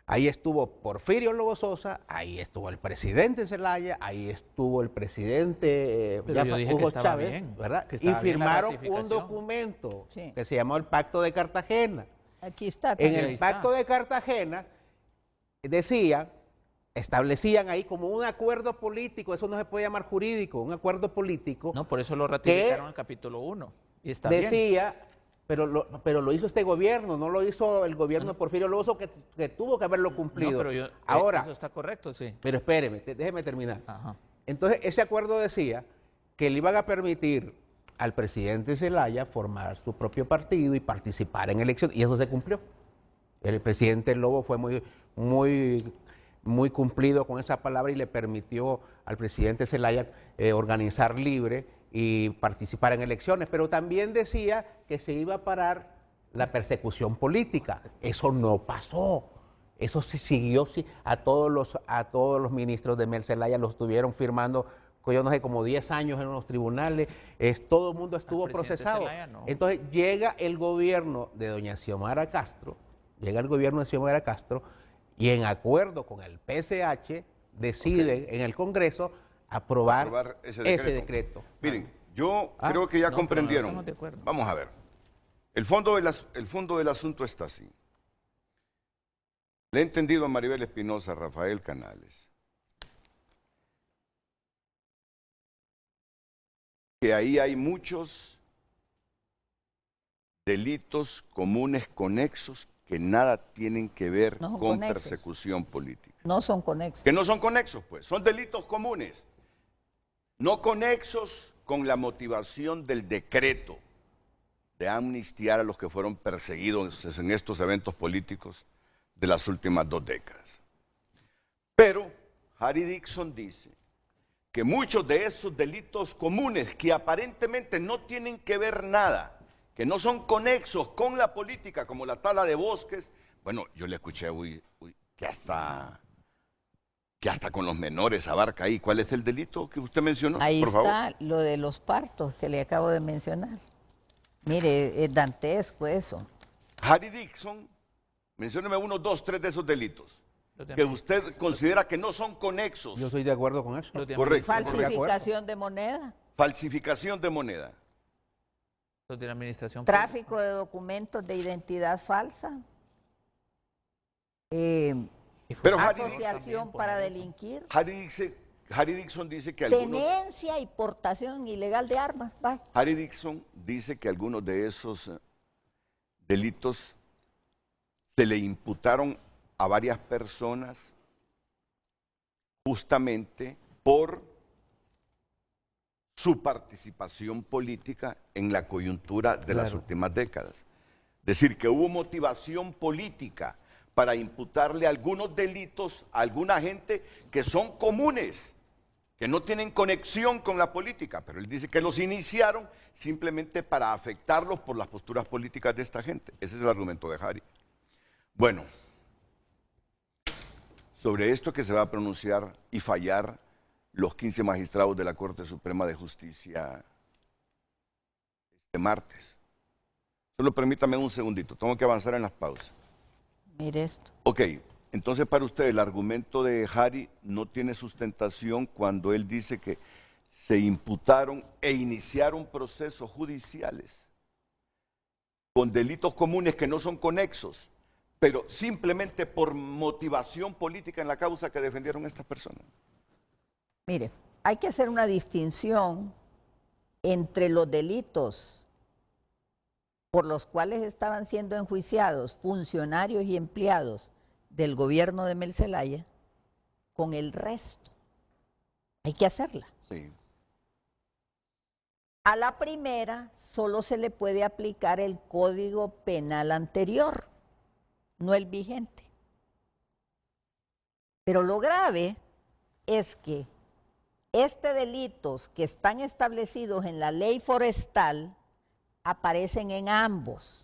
Ahí estuvo Porfirio Lobo Sosa, ahí estuvo el presidente Zelaya, ahí estuvo el presidente Hugo Chávez, ¿verdad? Y firmaron un documento que se llamó el Pacto de Cartagena. Aquí está. En el Pacto de Cartagena establecían ahí como un acuerdo político, eso no se puede llamar jurídico, un acuerdo político. No, por eso lo ratificaron en el capítulo 1. Y está bien. Pero lo hizo este gobierno, no lo hizo el gobierno de Porfirio Lobo Sosa, que tuvo que haberlo cumplido. No, pero ahora, eso está correcto, sí. Pero espéreme, déjeme terminar. Entonces, ese acuerdo decía que le iban a permitir al presidente Zelaya formar su propio partido y participar en elecciones, y eso se cumplió. El presidente Lobo fue muy cumplido con esa palabra y le permitió al presidente Zelaya organizar libre y participar en elecciones, pero también decía que se iba a parar la persecución política. Eso no pasó, eso se siguió, a todos los ministros de Mel Zelaya los estuvieron firmando, yo no sé, como 10 años en los tribunales, todo el mundo estuvo procesado. Zelaya, no. Entonces llega el gobierno de doña Xiomara Castro, y en acuerdo con el PSH decide en el Congreso aprobar ese decreto. Miren, yo creo que ya comprendieron. No, vamos a ver. El fondo del asunto está así. Le he entendido a Maribel Espinosa, Rafael Canales, que ahí hay muchos delitos comunes conexos que nada tienen que ver con persecución política. No son conexos. Que no son conexos, pues, son delitos comunes. No conexos con la motivación del decreto de amnistiar a los que fueron perseguidos en estos eventos políticos de las últimas 2 décadas. Pero Harry Dixon dice que muchos de esos delitos comunes que aparentemente no tienen que ver nada, que no son conexos con la política, como la tala de bosques, bueno, yo le escuché que hasta con los menores abarca ahí. ¿Cuál es el delito que usted mencionó? Ahí por favor. está lo de los partos que le acabo de mencionar. Mire, es dantesco eso. Harry Dixon, mencióneme 1, 2, 3 de esos delitos que usted considera que no son conexos. Yo estoy de acuerdo con eso. Correcto. Falsificación de moneda. Falsificación de moneda. De la administración Tráfico pública. de documentos de identidad falsa. Pero asociación para delinquir. Harry Dixon dice que algunos... Tenencia y portación ilegal de armas. Harry Dixon dice que algunos de esos delitos se le imputaron a varias personas justamente por su participación política en la coyuntura de las Claro. últimas décadas. Es decir, que hubo motivación política para imputarle algunos delitos a alguna gente que son comunes, que no tienen conexión con la política, pero él dice que los iniciaron simplemente para afectarlos por las posturas políticas de esta gente. Ese es el argumento de Hari. Bueno, sobre esto que se va a pronunciar y fallar los 15 magistrados de la Corte Suprema de Justicia este martes. Solo permítame un segundito, tengo que avanzar en las pausas. Mire esto. Ok, entonces para usted el argumento de Hari no tiene sustentación cuando él dice que se imputaron e iniciaron procesos judiciales con delitos comunes que no son conexos, pero simplemente por motivación política en la causa que defendieron estas personas. Mire, hay que hacer una distinción entre los delitos por los cuales estaban siendo enjuiciados funcionarios y empleados del gobierno de Mel Zelaya con el resto. Hay que hacerla. Sí. A la primera solo se le puede aplicar el Código Penal anterior, no el vigente. Pero lo grave es que delitos que están establecidos en la ley forestal aparecen en ambos.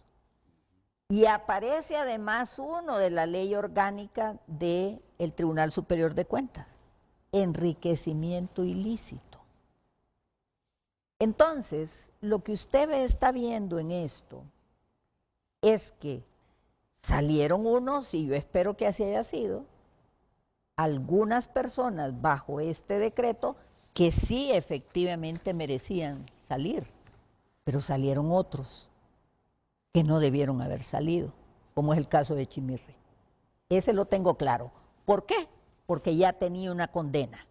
Y aparece además uno de la ley orgánica del Tribunal Superior de Cuentas, enriquecimiento ilícito. Entonces, lo que usted está viendo en esto es que salieron unos, y yo espero que así haya sido, algunas personas bajo este decreto que sí efectivamente merecían salir, pero salieron otros que no debieron haber salido, como es el caso de Chimirri. Ese lo tengo claro. ¿Por qué? Porque ya tenía una condena.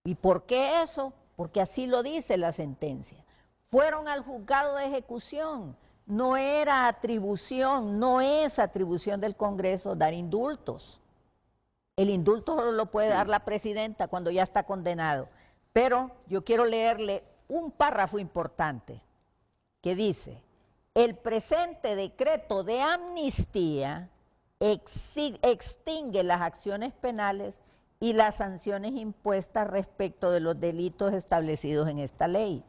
¿Y por qué eso? Porque así lo dice la sentencia. Fueron al juzgado de ejecución, no era atribución, no es atribución del Congreso dar indultos. El indulto solo lo puede dar la presidenta cuando ya está condenado. Pero yo quiero leerle un párrafo importante que dice: el presente decreto de amnistía extingue las acciones penales y las sanciones impuestas respecto de los delitos establecidos en esta ley.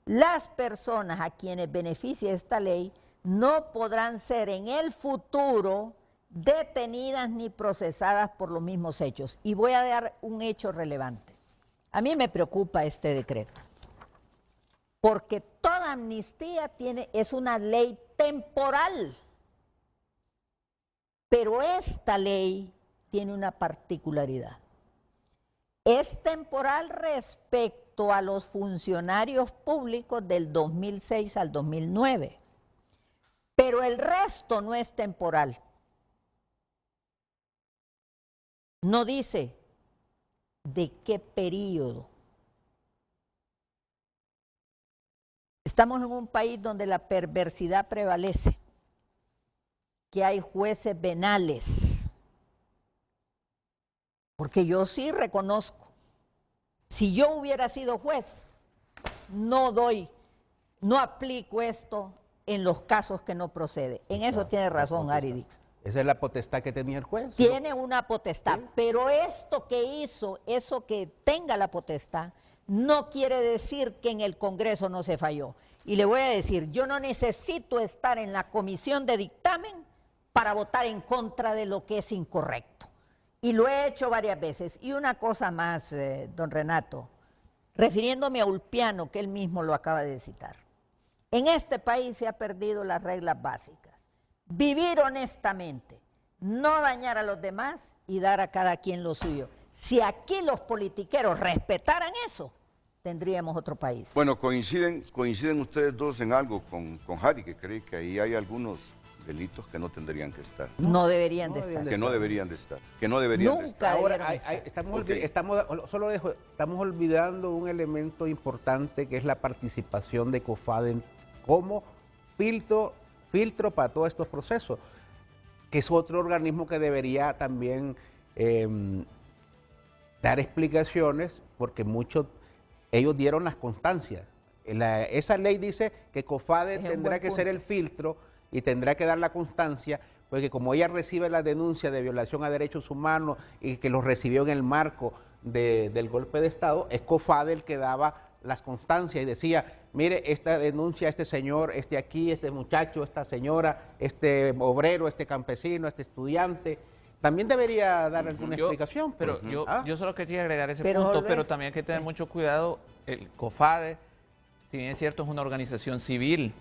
Las personas a quienes beneficia esta ley no podrán ser en el futuro detenidas ni procesadas por los mismos hechos. Y voy a dar un hecho relevante. A mí me preocupa este decreto, porque toda amnistía es una ley temporal, pero esta ley tiene una particularidad. Es temporal respecto a los funcionarios públicos del 2006 al 2009, pero el resto no es temporal. No dice de qué periodo. Estamos en un país donde la perversidad prevalece, que hay jueces venales, porque yo sí reconozco, si yo hubiera sido juez, no aplico esto en los casos que no procede. En eso tiene razón Hari Dixon. Esa es la potestad que tenía el juez. Tiene una potestad, ¿sí? Pero esto que hizo, eso que tenga la potestad, no quiere decir que en el Congreso no se falló. Y le voy a decir, yo no necesito estar en la comisión de dictamen para votar en contra de lo que es incorrecto. Y lo he hecho varias veces. Y una cosa más, don Renato, refiriéndome a Ulpiano, que él mismo lo acaba de citar. En este país se ha perdido las reglas básicas. Vivir honestamente, no dañar a los demás y dar a cada quien lo suyo. Si aquí los politiqueros respetaran eso, tendríamos otro país. Bueno, coinciden ustedes dos en algo con Hari, que cree que ahí hay algunos delitos que no tendrían que estar. No deberían de estar. Que no deberían de estar. Que no deberían de estar. Ahora, estamos olvidando un elemento importante que es la participación de COFADE como filtro para todos estos procesos, que es otro organismo que debería también dar explicaciones, porque muchos ellos dieron las constancias. Esa ley dice que COFADE tendrá que ser el filtro y tendrá que dar la constancia, porque como ella recibe la denuncia de violación a derechos humanos y que los recibió en el marco del golpe de Estado, es COFADE el que daba las constancias y decía, mire, esta denuncia, este señor, este aquí, este muchacho, esta señora, este obrero, este campesino, este estudiante, también debería dar alguna explicación. Pero yo solo quería agregar ese punto, pero también hay que tener mucho cuidado. El COFADE, si bien es cierto, es una organización civil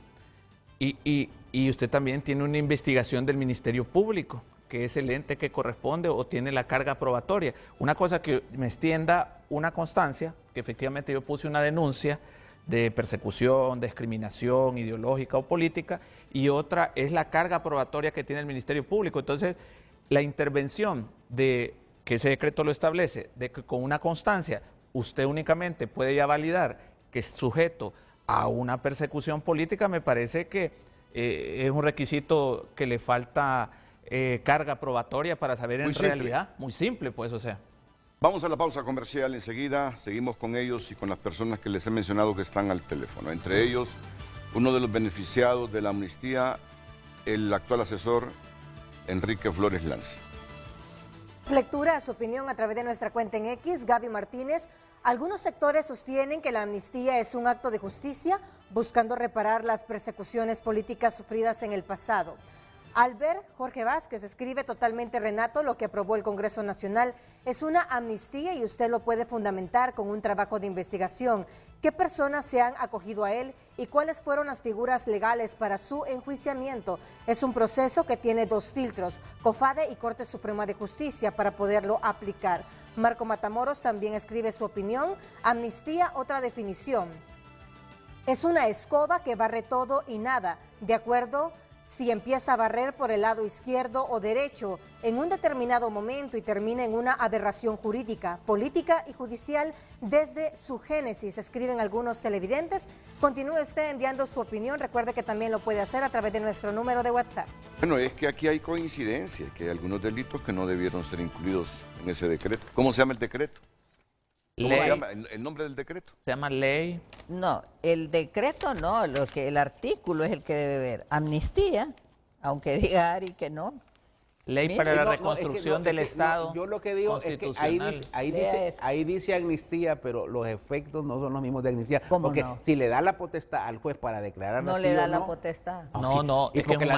y usted también tiene una investigación del Ministerio Público, que es el ente que corresponde o tiene la carga probatoria. Una cosa que me extienda una constancia, que efectivamente yo puse una denuncia de persecución, discriminación ideológica o política, y otra es la carga probatoria que tiene el Ministerio Público. Entonces, la intervención de que ese decreto lo establece, de que con una constancia usted únicamente puede ya validar que es sujeto a una persecución política, me parece que es un requisito que le falta carga probatoria para saber en realidad, muy simple pues, o sea. Vamos a la pausa comercial, enseguida seguimos con ellos y con las personas que les he mencionado que están al teléfono. Entre ellos, uno de los beneficiados de la amnistía, el actual asesor Enrique Flores Lanza. Lectura, su opinión a través de nuestra cuenta en X, Gaby Martínez. Algunos sectores sostienen que la amnistía es un acto de justicia buscando reparar las persecuciones políticas sufridas en el pasado. Albert Jorge Vázquez escribe totalmente Renato, lo que aprobó el Congreso Nacional es una amnistía y usted lo puede fundamentar con un trabajo de investigación. ¿Qué personas se han acogido a él y cuáles fueron las figuras legales para su enjuiciamiento? Es un proceso que tiene dos filtros, COFADE y Corte Suprema de Justicia, para poderlo aplicar. Marco Matamoros también escribe su opinión. Amnistía, otra definición. Es una escoba que barre todo y nada, de acuerdo si empieza a barrer por el lado izquierdo o derecho en un determinado momento y termina en una aberración jurídica, política y judicial desde su génesis, escriben algunos televidentes. Continúe usted enviando su opinión, recuerde que también lo puede hacer a través de nuestro número de WhatsApp. Bueno, es que aquí hay coincidencia, que hay algunos delitos que no debieron ser incluidos en ese decreto. ¿Cómo se llama el decreto? ¿Cómo se llama el nombre del decreto? Se llama ley. No, el decreto no, el artículo es el que debe ver. Amnistía, aunque diga Ari que no. Ley para la reconstrucción del Estado. Yo lo que digo es que ahí dice amnistía, pero los efectos no son los mismos de amnistía. Porque si le da la potestad al juez para declarar no le da la potestad. No, es porque la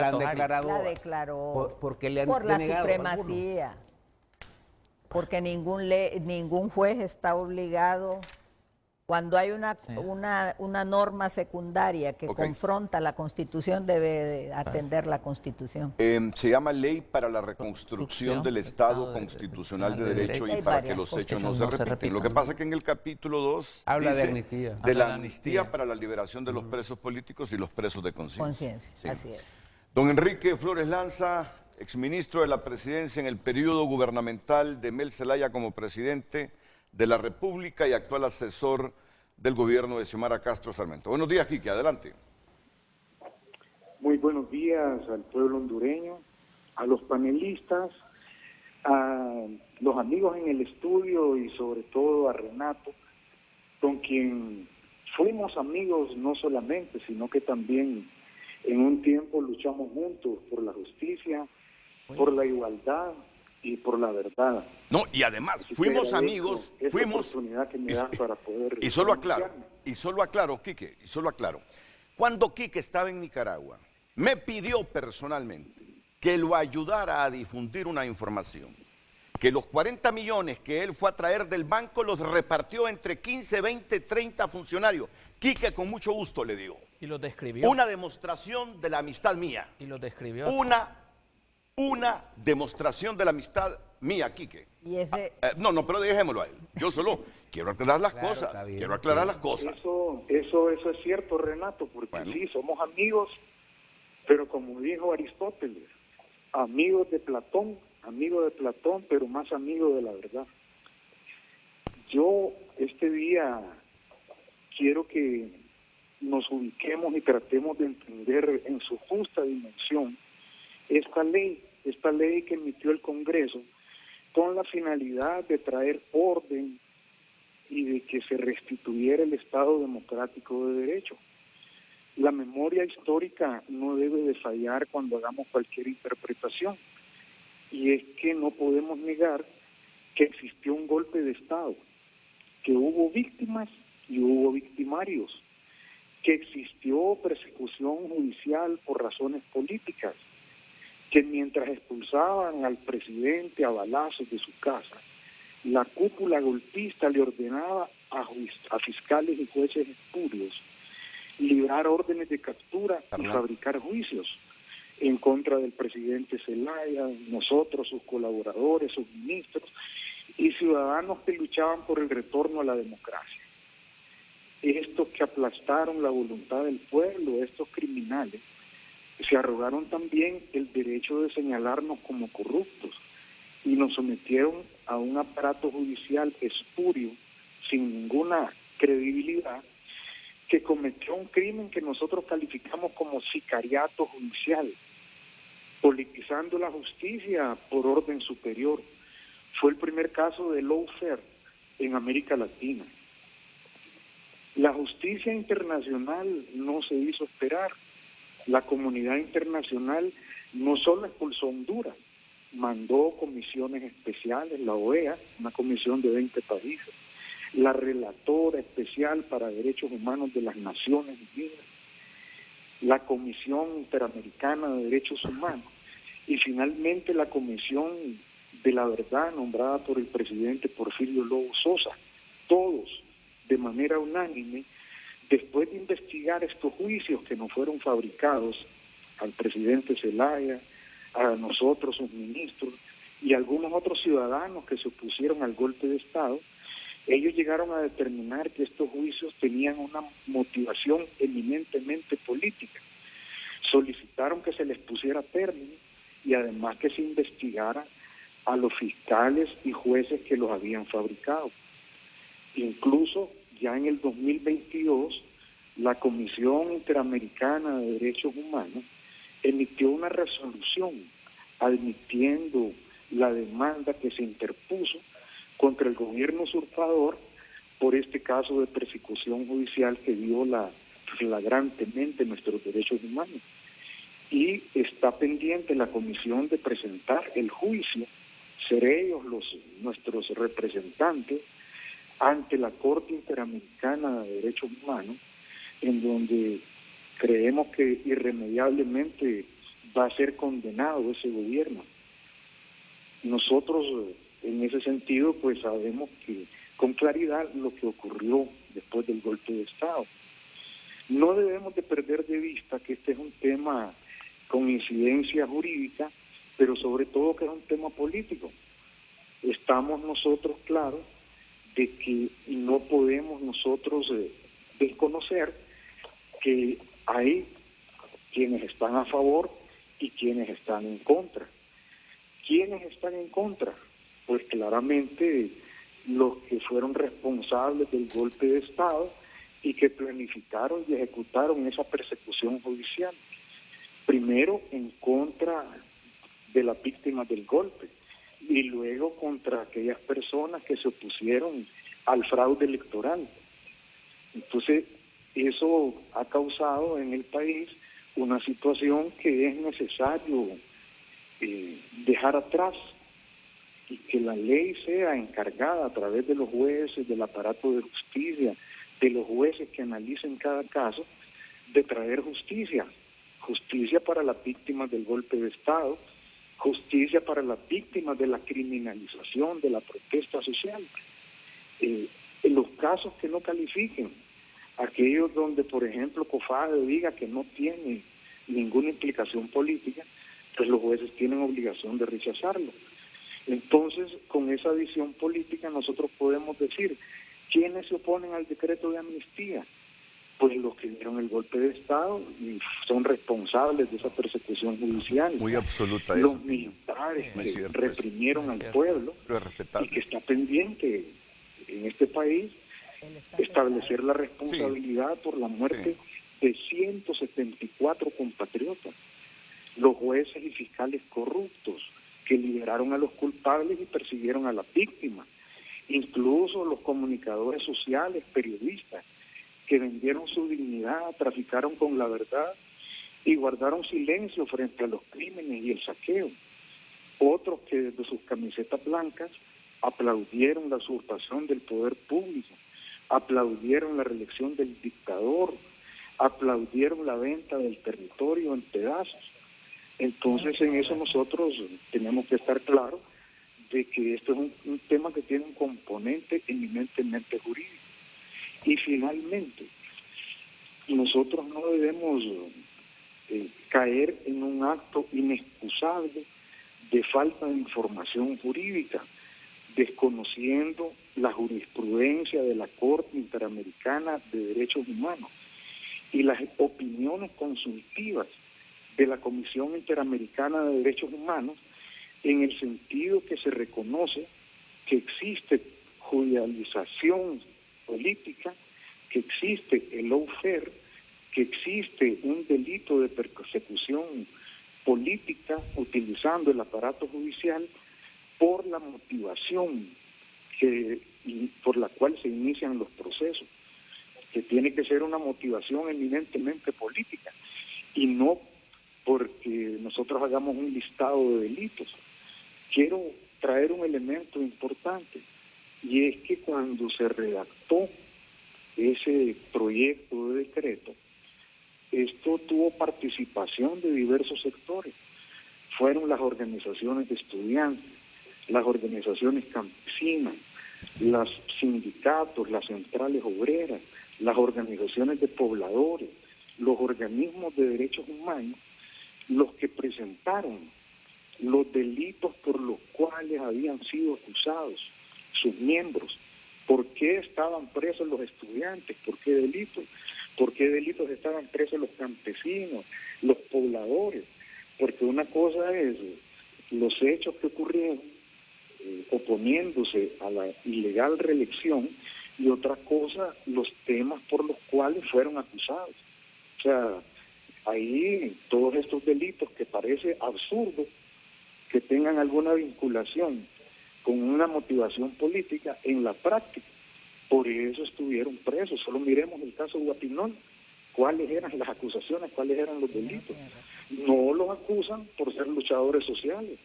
han declarado. La declaró porque le han por la denegado supremacía. Porque ningún juez está obligado, cuando hay una norma secundaria que confronta la Constitución, debe de atender la Constitución. Se llama Ley para la Reconstrucción del Estado Constitucional de Derecho y para que los hechos no se repitan. Lo que pasa es que en el capítulo 2 habla de amnistía. De la amnistía para la liberación de los presos políticos y los presos de conciencia. Sí. Así es. Don Enrique Flores Lanza, exministro de la Presidencia en el periodo gubernamental de Mel Zelaya como presidente de la República y actual asesor del gobierno de Xiomara Castro Sarmiento. Buenos días, Quique, adelante. Muy buenos días al pueblo hondureño, a los panelistas, a los amigos en el estudio y sobre todo a Renato, con quien fuimos amigos no solamente, sino que también en un tiempo luchamos juntos por la justicia, por la igualdad y por la verdad. No, y además fuimos amigos, fuimos oportunidad que me das para poder y solo aclaro, Quique, cuando Quique estaba en Nicaragua, me pidió personalmente que lo ayudara a difundir una información, que los 40 millones que él fue a traer del banco los repartió entre 15, 20, 30 funcionarios. Quique con mucho gusto le dio. Y los describió. Una demostración de la amistad mía. Y los describió. Una demostración de la amistad mía, Quique. Y ese... no, pero dejémoslo a él. Yo solo quiero aclarar las cosas. Quiero aclarar las cosas. Eso es cierto, Renato, porque sí, somos amigos, pero como dijo Aristóteles, amigos de Platón, pero más amigo de la verdad. Yo este día quiero que nos ubiquemos y tratemos de entender en su justa dimensión esta ley que emitió el Congreso con la finalidad de traer orden y de que se restituyera el Estado democrático de derecho. La memoria histórica no debe de fallar cuando hagamos cualquier interpretación, y es que no podemos negar que existió un golpe de Estado, que hubo víctimas y hubo victimarios, que existió persecución judicial por razones políticas, que mientras expulsaban al presidente a balazos de su casa, la cúpula golpista le ordenaba a fiscales y jueces espurios librar órdenes de captura y fabricar juicios en contra del presidente Zelaya, nosotros, sus colaboradores, sus ministros y ciudadanos que luchaban por el retorno a la democracia. Estos que aplastaron la voluntad del pueblo, estos criminales, se arrogaron también el derecho de señalarnos como corruptos y nos sometieron a un aparato judicial espurio, sin ninguna credibilidad, que cometió un crimen que nosotros calificamos como sicariato judicial, politizando la justicia por orden superior. Fue el primer caso de lawfare en América Latina. La justicia internacional no se hizo esperar. La comunidad internacional no solo expulsó a Honduras, mandó comisiones especiales, la OEA, una comisión de 20 países, la relatora especial para derechos humanos de las Naciones Unidas, la Comisión Interamericana de Derechos Humanos y finalmente la Comisión de la Verdad nombrada por el presidente Porfirio Lobo Sosa. Todos, de manera unánime, después de investigar estos juicios que nos fueron fabricados al presidente Zelaya, a nosotros, sus ministros, y algunos otros ciudadanos que se opusieron al golpe de Estado, ellos llegaron a determinar que estos juicios tenían una motivación eminentemente política. Solicitaron que se les pusiera término y además que se investigara a los fiscales y jueces que los habían fabricado. Incluso ya en el 2022, la Comisión Interamericana de Derechos Humanos emitió una resolución admitiendo la demanda que se interpuso contra el gobierno usurpador por este caso de persecución judicial que viola flagrantemente nuestros derechos humanos. Y está pendiente la comisión de presentar el juicio, ser ellos nuestros representantes ante la Corte Interamericana de Derechos Humanos, en donde creemos que irremediablemente va a ser condenado ese gobierno. Nosotros, en ese sentido, pues sabemos que con claridad lo que ocurrió después del golpe de Estado. No debemos de perder de vista que este es un tema con incidencia jurídica, pero sobre todo que es un tema político. Estamos nosotros claros de que no podemos nosotros desconocer que hay quienes están a favor y quienes están en contra. ¿Quiénes están en contra? Pues claramente los que fueron responsables del golpe de Estado y que planificaron y ejecutaron esa persecución judicial. Primero en contra de las víctimas del golpe y luego contra aquellas personas que se opusieron al fraude electoral. Entonces, eso ha causado en el país una situación que es necesario dejar atrás y que la ley sea encargada a través de los jueces, del aparato de justicia, de los jueces que analicen cada caso, de traer justicia, justicia para las víctimas del golpe de Estado, justicia para las víctimas de la criminalización de la protesta social. En los casos que no califiquen, aquellos donde, por ejemplo, COFADE diga que no tiene ninguna implicación política, pues los jueces tienen obligación de rechazarlo. Entonces, con esa visión política nosotros podemos decir, ¿quiénes se oponen al decreto de amnistía? Pues los que dieron el golpe de Estado y son responsables de esa persecución judicial. Muy absoluta. Los militares que reprimieron al pueblo y que está pendiente en este país establecer la responsabilidad por la muerte de 174 compatriotas. Los jueces y fiscales corruptos que liberaron a los culpables y persiguieron a las víctimas. incluso los comunicadores sociales, periodistas, que vendieron su dignidad, traficaron con la verdad y guardaron silencio frente a los crímenes y el saqueo. Otros que desde sus camisetas blancas aplaudieron la usurpación del poder público, aplaudieron la reelección del dictador, aplaudieron la venta del territorio en pedazos. Entonces en eso nosotros tenemos que estar claros de que esto es un tema que tiene un componente eminentemente jurídico. Y finalmente, nosotros no debemos caer en un acto inexcusable de falta de información jurídica, desconociendo la jurisprudencia de la Corte Interamericana de Derechos Humanos y las opiniones consultivas de la Comisión Interamericana de Derechos Humanos, en el sentido que se reconoce que existe judicialización política, que existe el lawfare, que existe un delito de persecución política utilizando el aparato judicial por la motivación por la cual se inician los procesos, que tiene que ser una motivación eminentemente política y no porque nosotros hagamos un listado de delitos. Quiero traer un elemento importante, y es que cuando se redactó ese proyecto de decreto, esto tuvo participación de diversos sectores. Fueron las organizaciones de estudiantes, las organizaciones campesinas, los sindicatos, las centrales obreras, las organizaciones de pobladores, los organismos de derechos humanos, los que presentaron los delitos por los cuales habían sido acusados sus miembros. ¿Por qué estaban presos los estudiantes? ¿Por qué delitos? ¿Por qué delitos estaban presos los campesinos, los pobladores? Porque una cosa es los hechos que ocurrieron oponiéndose a la ilegal reelección, y otra cosa los temas por los cuales fueron acusados. O sea, ahí todos estos delitos que parece absurdo que tengan alguna vinculación con una motivación política, en la práctica por eso estuvieron presos. Solo miremos el caso Guapinol, cuáles eran las acusaciones, cuáles eran los delitos. No los acusan por ser luchadores sociales,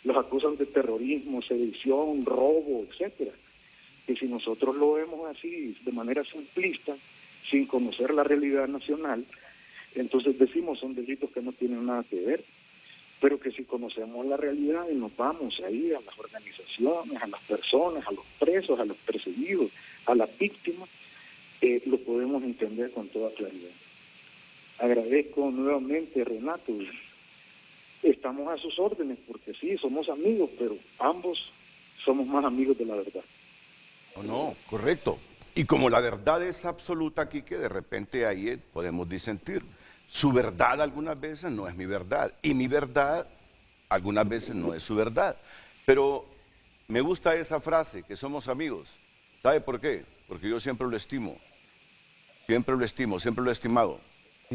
los acusan de terrorismo, sedición, robo, etcétera. Y si nosotros lo vemos así, de manera simplista, sin conocer la realidad nacional, entonces decimos son delitos que no tienen nada que ver, pero que si conocemos la realidad y nos vamos ahí a las organizaciones, a las personas, a los presos, a los perseguidos, a las víctimas, lo podemos entender con toda claridad. Agradezco nuevamente, Renato. Estamos a sus órdenes, porque sí, somos amigos, pero ambos somos más amigos de la verdad. No, correcto. Y como la verdad es absoluta aquí, que de repente ahí podemos disentir. Su verdad algunas veces no es mi verdad, y mi verdad algunas veces no es su verdad. Pero me gusta esa frase, que somos amigos. ¿Sabe por qué? Porque yo siempre lo estimo, siempre lo he estimado.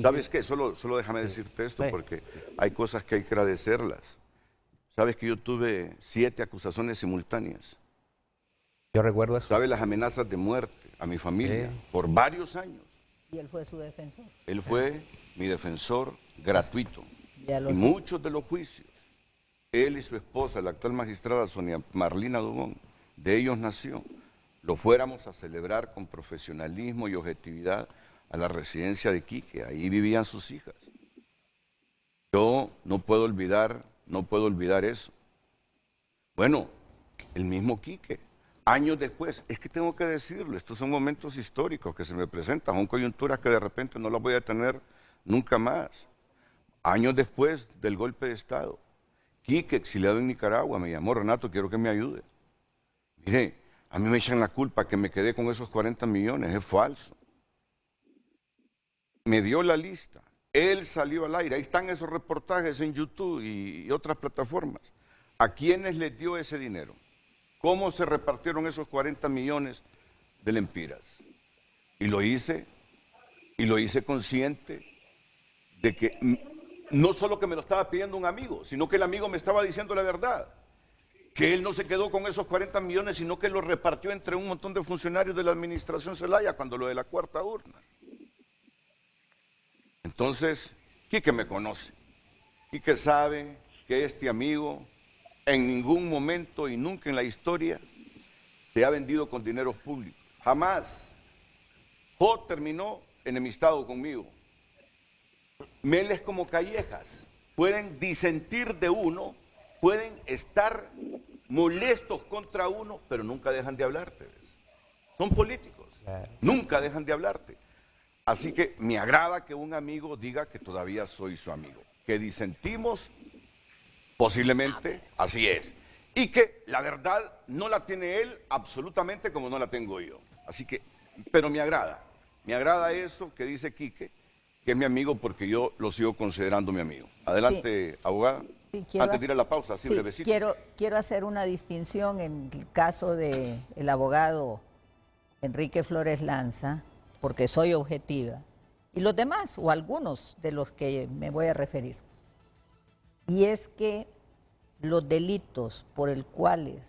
¿Sabes qué? Solo déjame decirte esto, porque hay cosas que hay que agradecerlas. ¿Sabes que yo tuve 7 acusaciones simultáneas? Yo recuerdo eso. ¿Sabes las amenazas de muerte a mi familia por varios años? ¿Y él fue su defensor? Él fue mi defensor gratuito. Y muchos de los juicios, él y su esposa, la actual magistrada Sonia Marlina Dubón, de ellos nació, lo fuéramos a celebrar con profesionalismo y objetividad a la residencia de Quique. Ahí vivían sus hijas. Yo no puedo olvidar eso. Bueno, el mismo Quique, años después, es que tengo que decirlo, estos son momentos históricos que se me presentan, son coyunturas que de repente no las voy a tener nunca más. Años después del golpe de Estado, Quique, exiliado en Nicaragua, me llamó: Renato, quiero que me ayude. Mire, a mí me echan la culpa que me quedé con esos 40 millones, es falso. Me dio la lista, él salió al aire, ahí están esos reportajes en YouTube y otras plataformas. ¿A quiénes les dio ese dinero? ¿Cómo se repartieron esos 40 millones de lempiras? Y lo hice consciente de que no solo que me lo estaba pidiendo un amigo, sino que el amigo me estaba diciendo la verdad. que él no se quedó con esos 40 millones, sino que los repartió entre un montón de funcionarios de la administración Zelaya cuando lo de la cuarta urna. Entonces, Quique me conoce. Quique sabe que este amigo en ningún momento y nunca en la historia se ha vendido con dinero público. Jamás. Jo terminó enemistado conmigo. Él es como Callejas. Pueden disentir de uno, pueden estar molestos contra uno, pero nunca dejan de hablarte. Son políticos, nunca dejan de hablarte. Así que me agrada que un amigo diga que todavía soy su amigo. Que disentimos, posiblemente, así es. Y que la verdad no la tiene él absolutamente como no la tengo yo. Así que, pero me agrada eso que dice Quique, que es mi amigo porque yo lo sigo considerando mi amigo. Adelante, sí. Abogada. Sí, antes de ir a la pausa, así brevecito. Quiero hacer una distinción en el caso del abogado Enrique Flores Lanza, porque soy objetiva, y los demás, o algunos de los que me voy a referir. Y es que los delitos por el cuales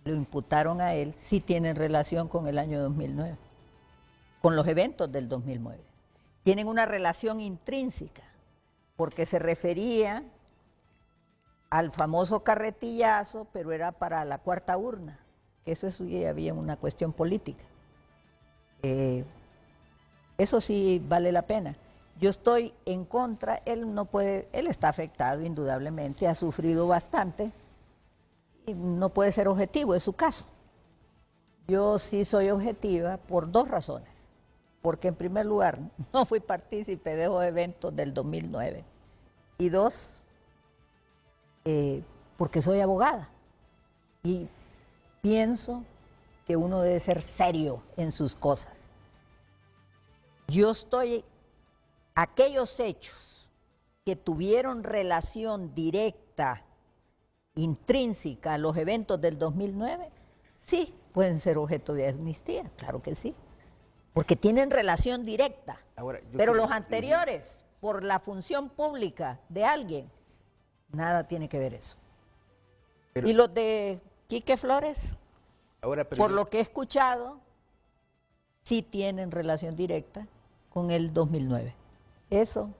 lo imputaron a él sí tienen relación con el año 2009, con los eventos del 2009. Tienen una relación intrínseca, porque se refería al famoso carretillazo, pero era para la cuarta urna, que eso ya había una cuestión política. Eso sí vale la pena. Yo estoy en contra, él está afectado indudablemente, ha sufrido bastante, y no puede ser objetivo, es su caso. Yo sí soy objetiva por dos razones. Porque en primer lugar, no fui partícipe de esos eventos del 2009. Y dos, porque soy abogada. Y pienso que uno debe ser serio en sus cosas. Aquellos hechos que tuvieron relación directa, intrínseca a los eventos del 2009, sí, pueden ser objeto de amnistía, claro que sí. Porque tienen relación directa, pero los anteriores, por la función pública de alguien, nada tiene que ver eso. Y los de Quique Flores, por lo que he escuchado, sí tienen relación directa con el 2009. Eso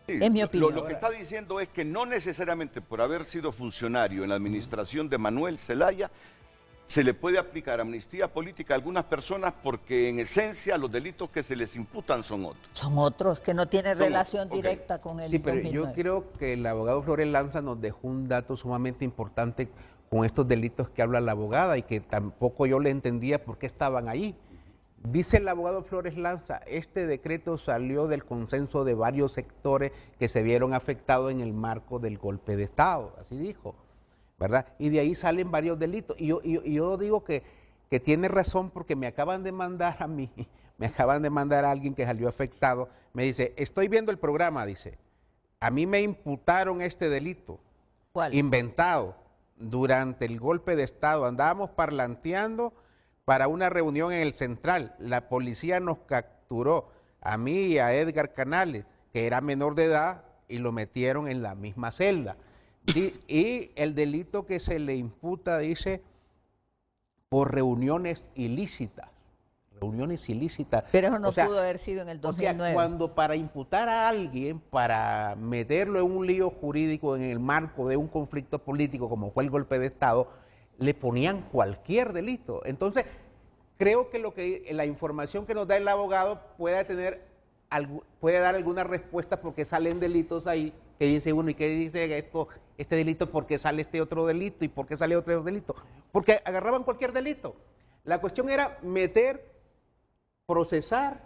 es mi opinión. Lo que está diciendo es que no necesariamente por haber sido funcionario en la administración de Manuel Zelaya, se le puede aplicar amnistía política a algunas personas porque en esencia los delitos que se les imputan son otros. Son otros que no tienen relación directa con el 2009. Sí, pero yo creo que el abogado Flores Lanza nos dejó un dato sumamente importante con estos delitos que habla la abogada y que tampoco yo le entendía por qué estaban ahí. Dice el abogado Flores Lanza, este decreto salió del consenso de varios sectores que se vieron afectados en el marco del golpe de Estado, así dijo. ¿Verdad? Y de ahí salen varios delitos. Y yo digo que tiene razón porque me acaban de mandar a mí, me acaban de mandar a alguien que salió afectado, me dice, estoy viendo el programa, dice, a mí me imputaron este delito. ¿Cuál? Inventado durante el golpe de Estado, andábamos parlanteando para una reunión en el Central, la policía nos capturó, a mí y a Edgar Canales, que era menor de edad, y lo metieron en la misma celda. Y el delito que se le imputa, dice, por reuniones ilícitas. Reuniones ilícitas. Pero eso no pudo haber sido en el 2009. O sea, cuando para imputar a alguien, para meterlo en un lío jurídico en el marco de un conflicto político, como fue el golpe de Estado, le ponían cualquier delito. Entonces, creo que la información que nos da el abogado puede dar alguna respuesta porque salen delitos ahí que dice uno, ¿y qué dice este delito? ¿Por qué sale este otro delito? ¿Y por qué sale otro delito? Porque agarraban cualquier delito. La cuestión era procesar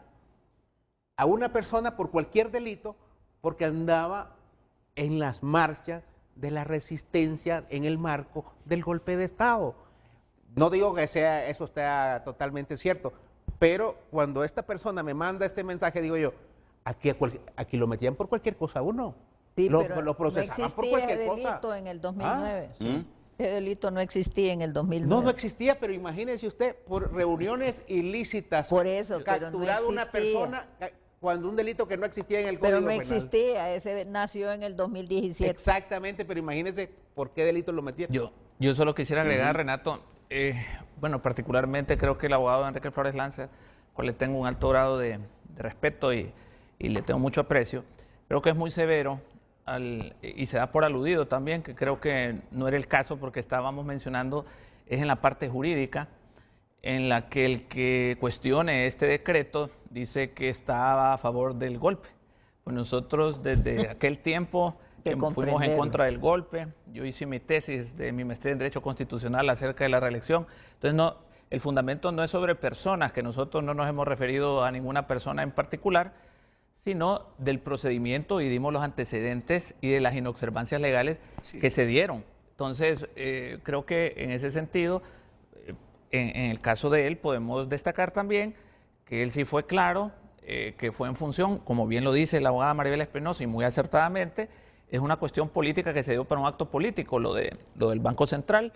a una persona por cualquier delito porque andaba en las marchas de la resistencia en el marco del golpe de Estado. No digo que eso sea totalmente cierto, pero cuando esta persona me manda este mensaje, digo yo, aquí lo metían por cualquier cosa uno. Sí, lo procesaban por cualquier cosa. No existía ese delito en el 2009. Ese delito no existía en el 2009. No existía, pero imagínese usted, por reuniones ilícitas, por eso, capturado no una persona cuando un delito que no existía en el Código Penal. Pero no existía, ese nació en el 2017. Exactamente, pero imagínese por qué delito lo metieron. Yo solo quisiera agregar, Renato, bueno, particularmente creo que el abogado Enrique Flores Lanza, cual le tengo un alto grado de respeto y le tengo mucho aprecio, creo que es muy severo y se da por aludido también, que creo que no era el caso porque estábamos mencionando, es en la parte jurídica, en la que el que cuestione este decreto dice que estaba a favor del golpe. Pues nosotros desde aquel tiempo que fuimos en contra del golpe, yo hice mi tesis de mi maestría en Derecho Constitucional acerca de la reelección, entonces el fundamento no es sobre personas, que nosotros no nos hemos referido a ninguna persona en particular, sino del procedimiento y dimos los antecedentes y de las inobservancias legales que se dieron. Entonces, creo que en ese sentido, en el caso de él, podemos destacar también que él sí fue claro, que fue en función, como bien lo dice la abogada Maribel Espinosa y muy acertadamente, es una cuestión política que se dio para un acto político, lo del Banco Central,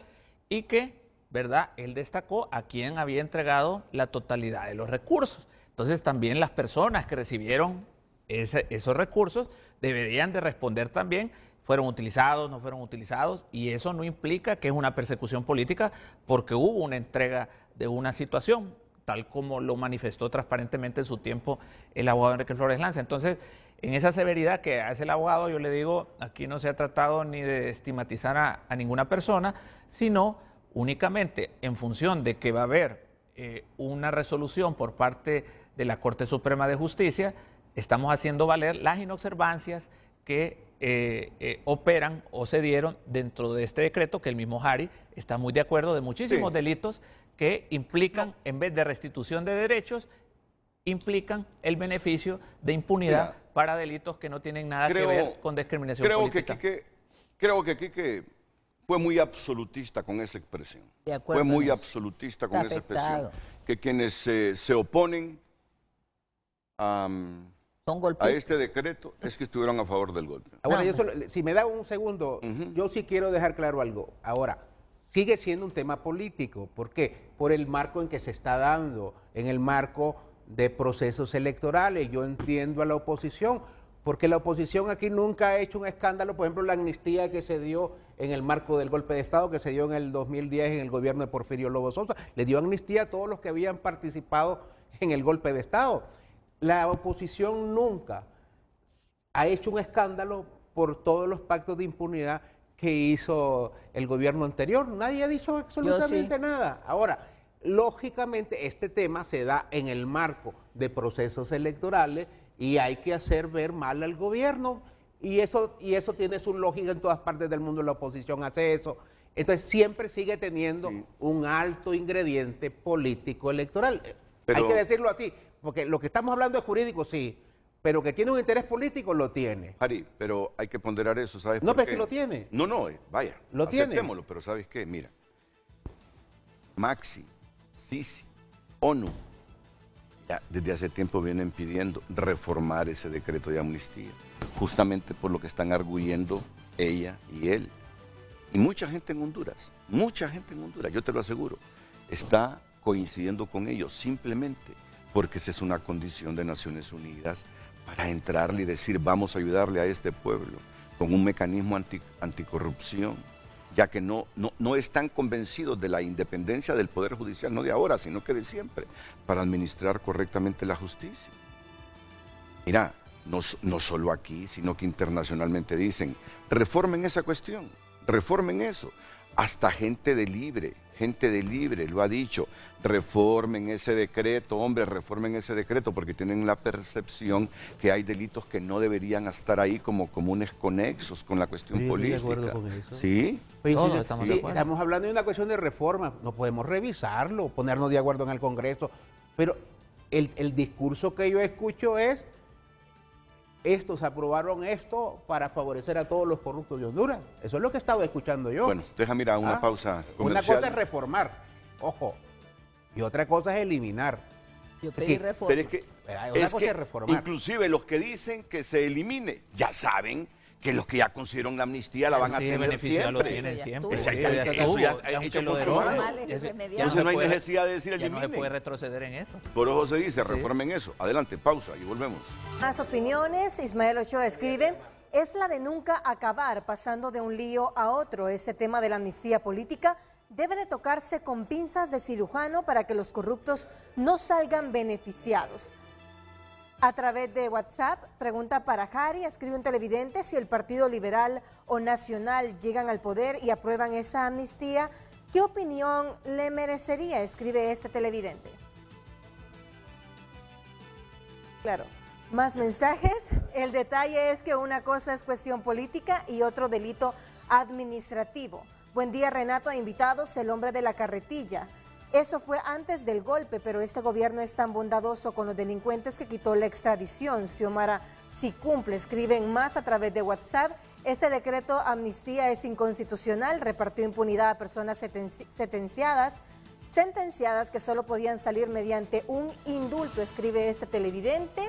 y que, ¿verdad?, él destacó a quien había entregado la totalidad de los recursos. Entonces, también las personas que recibieron esos recursos deberían de responder también, fueron utilizados, no fueron utilizados, y eso no implica que es una persecución política porque hubo una entrega de una situación, tal como lo manifestó transparentemente en su tiempo el abogado Enrique Flores Lanza. Entonces, en esa severidad que hace el abogado, yo le digo, aquí no se ha tratado ni de estigmatizar a ninguna persona, sino únicamente en función de que va a haber una resolución por parte de la Corte Suprema de Justicia, estamos haciendo valer las inobservancias que operan o se dieron dentro de este decreto, que el mismo Hari está muy de acuerdo, de muchísimos delitos que implican, en vez de restitución de derechos, implican el beneficio de impunidad para delitos que no tienen nada que ver con discriminación política. Creo que Quique fue muy absolutista con esa expresión. Fue muy absolutista con esa expresión. Que quienes se oponen a este decreto es que estuvieron a favor del golpe. Ahora, si me da un segundo, yo sí quiero dejar claro algo. Ahora, sigue siendo un tema político. ¿Por qué? Por el marco en que se está dando, en el marco de procesos electorales. Yo entiendo a la oposición, porque la oposición aquí nunca ha hecho un escándalo, por ejemplo, la amnistía que se dio en el marco del golpe de Estado, que se dio en el 2010 en el gobierno de Porfirio Lobo Sosa, le dio amnistía a todos los que habían participado en el golpe de Estado. La oposición nunca ha hecho un escándalo por todos los pactos de impunidad que hizo el gobierno anterior. Nadie ha dicho absolutamente nada. Ahora, lógicamente, este tema se da en el marco de procesos electorales y hay que hacer ver mal al gobierno, y eso tiene su lógica en todas partes del mundo. La oposición hace eso. Entonces, siempre sigue teniendo un alto ingrediente político electoral. Hay que decirlo así, porque lo que estamos hablando es jurídico, sí, pero que tiene un interés político, lo tiene. Ari, pero hay que ponderar eso, ¿sabes por qué? No, pero es que lo tiene. No, vaya, lo aceptémoslo, pero ¿sabes qué? Mira, Maxi, Sisi, ONU, ya desde hace tiempo vienen pidiendo reformar ese decreto de amnistía, justamente por lo que están arguyendo ella y él. Y mucha gente en Honduras, yo te lo aseguro, está coincidiendo con ellos, simplemente porque esa es una condición de Naciones Unidas para entrarle y decir vamos a ayudarle a este pueblo con un mecanismo anticorrupción, ya que no están convencidos de la independencia del Poder Judicial, no de ahora, sino que de siempre, para administrar correctamente la justicia. Mira, no solo aquí, sino que internacionalmente dicen, reformen esa cuestión, reformen eso. Hasta gente de Libre lo ha dicho, reformen ese decreto, hombre, reformen ese decreto, porque tienen la percepción que hay delitos que no deberían estar ahí como comunes conexos con la cuestión política. ¿Estoy de acuerdo con eso? ¿Sí? Estamos hablando de una cuestión de reforma, no podemos revisarlo, ponernos de acuerdo en el Congreso, pero el discurso que yo escucho es, estos aprobaron esto para favorecer a todos los corruptos de Honduras. Eso es lo que he estado escuchando yo. Bueno, déjame ir a una pausa comercial. Una cosa es reformar, ojo, y otra cosa es eliminar. Yo pedí reforma. Pero una cosa es reformar. Inclusive los que dicen que se elimine, ya saben que los que ya consiguieron la amnistía la van a tener siempre. Lo tienen siempre. Entonces no hay necesidad de decir elimine. Ya no se puede retroceder en eso. Por eso se dice, reformen eso. Adelante, pausa y volvemos. Más opiniones. Ismael Ochoa escribe, es la de nunca acabar pasando de un lío a otro. Ese tema de la amnistía política debe de tocarse con pinzas de cirujano para que los corruptos no salgan beneficiados. A través de WhatsApp, pregunta para Jari, escribe un televidente: si el Partido Liberal o Nacional llegan al poder y aprueban esa amnistía, ¿qué opinión le merecería?, escribe este televidente. Claro, más mensajes. El detalle es que una cosa es cuestión política y otro delito administrativo. Buen día, Renato, e invitados, el hombre de la carretilla. Eso fue antes del golpe, pero este gobierno es tan bondadoso con los delincuentes que quitó la extradición. Xiomara, si cumple, escriben más a través de WhatsApp. Este decreto amnistía es inconstitucional, repartió impunidad a personas sentenciadas que solo podían salir mediante un indulto, escribe este televidente.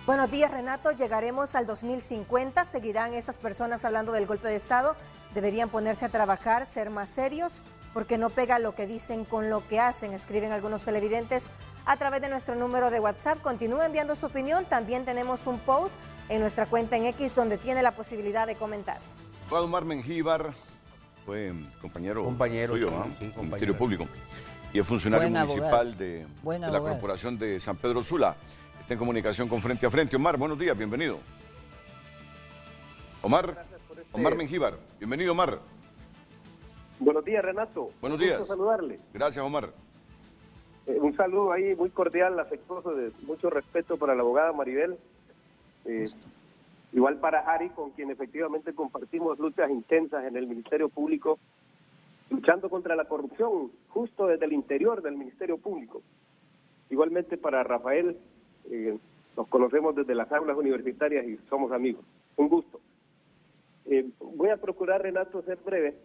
Buenos días, Renato, llegaremos al 2050, seguirán esas personas hablando del golpe de Estado, deberían ponerse a trabajar, ser más serios, porque no pega lo que dicen con lo que hacen, escriben algunos televidentes a través de nuestro número de WhatsApp. Continúa enviando su opinión, también tenemos un post en nuestra cuenta en X donde tiene la posibilidad de comentar. Omar Mengíbar fue compañero suyo, sí, del Ministerio Público, y es funcionario municipal de la abogado. Corporación de San Pedro Sula. Está en comunicación con Frente a Frente. Omar, buenos días, bienvenido. Omar Mengíbar, bienvenido, Omar. Buenos días, Renato. Buenos días. Un gusto saludarle. Gracias, Omar. Un saludo ahí muy cordial, afectuoso, de mucho respeto para la abogada Maribel. Igual para Jari, con quien efectivamente compartimos luchas intensas en el Ministerio Público, luchando contra la corrupción, justo desde el interior del Ministerio Público. Igualmente para Rafael, nos conocemos desde las aulas universitarias y somos amigos. Un gusto. Voy a procurar, Renato, ser breve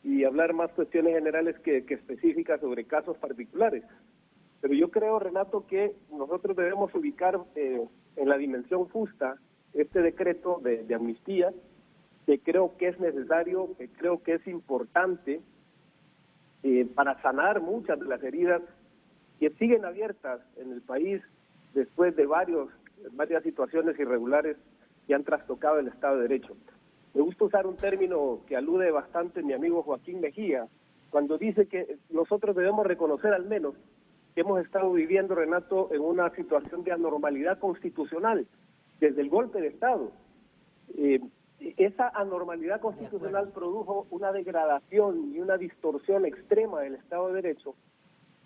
y hablar más cuestiones generales que específicas sobre casos particulares. Pero yo creo, Renato, que nosotros debemos ubicar en la dimensión justa este decreto de amnistía, que creo que es necesario, que creo que es importante para sanar muchas de las heridas que siguen abiertas en el país después de varias situaciones irregulares que han trastocado el Estado de Derecho. Me gusta usar un término que alude bastante mi amigo Joaquín Mejía, cuando dice que nosotros debemos reconocer al menos que hemos estado viviendo, Renato, en una situación de anormalidad constitucional desde el golpe de Estado. Esa anormalidad constitucional produjo una degradación y una distorsión extrema del Estado de Derecho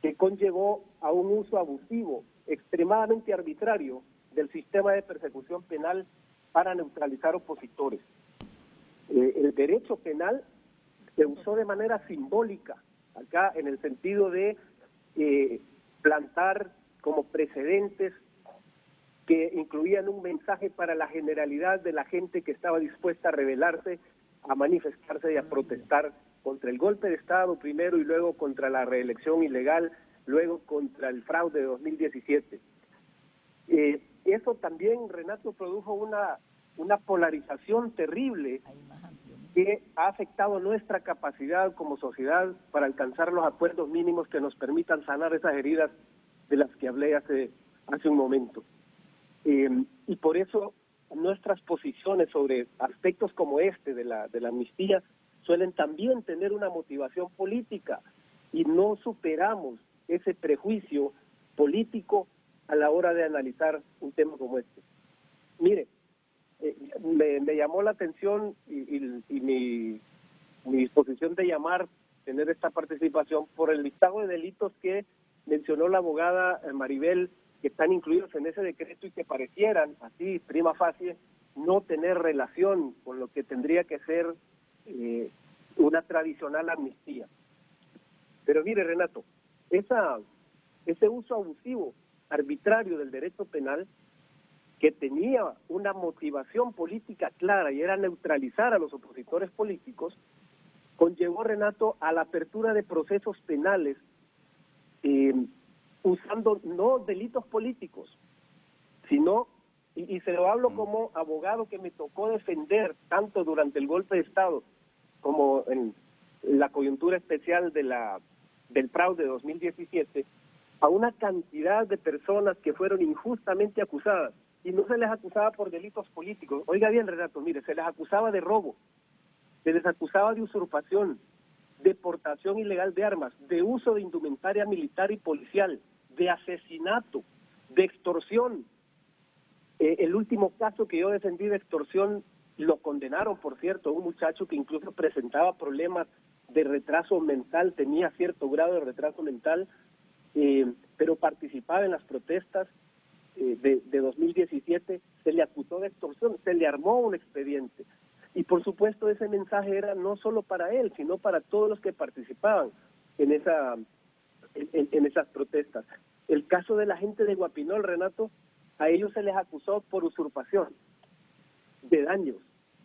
que conllevó a un uso abusivo, extremadamente arbitrario, del sistema de persecución penal para neutralizar opositores. El derecho penal se usó de manera simbólica, acá en el sentido de plantar como precedentes que incluían un mensaje para la generalidad de la gente que estaba dispuesta a rebelarse, a manifestarse y a protestar contra el golpe de Estado primero y luego contra la reelección ilegal, luego contra el fraude de 2017. Eso también, Renato, produjo una polarización terrible que ha afectado nuestra capacidad como sociedad para alcanzar los acuerdos mínimos que nos permitan sanar esas heridas de las que hablé hace un momento. Y por eso nuestras posiciones sobre aspectos como este de la amnistía suelen también tener una motivación política y no superamos ese prejuicio político a la hora de analizar un tema como este. Mire, me llamó la atención y mi disposición de llamar, tener esta participación por el listado de delitos que mencionó la abogada Maribel, que están incluidos en ese decreto y que parecieran, así, prima facie, no tener relación con lo que tendría que ser una tradicional amnistía. Pero mire, Renato, ese uso abusivo, arbitrario del derecho penal, que tenía una motivación política clara y era neutralizar a los opositores políticos, conllevó, Renato, a la apertura de procesos penales usando no delitos políticos, sino, y se lo hablo como abogado que me tocó defender tanto durante el golpe de Estado como en la coyuntura especial del fraude de 2017, a una cantidad de personas que fueron injustamente acusadas y no se les acusaba por delitos políticos. Oiga bien, Renato, mire, se les acusaba de robo, se les acusaba de usurpación, de portación ilegal de armas, de uso de indumentaria militar y policial, de asesinato, de extorsión. El último caso que yo defendí de extorsión lo condenaron, por cierto, un muchacho que incluso presentaba problemas de retraso mental, tenía cierto grado de retraso mental, pero participaba en las protestas de 2017, se le acusó de extorsión, se le armó un expediente. Y por supuesto ese mensaje era no solo para él, sino para todos los que participaban en esas protestas. El caso de la gente de Guapinol, Renato, a ellos se les acusó por usurpación de daños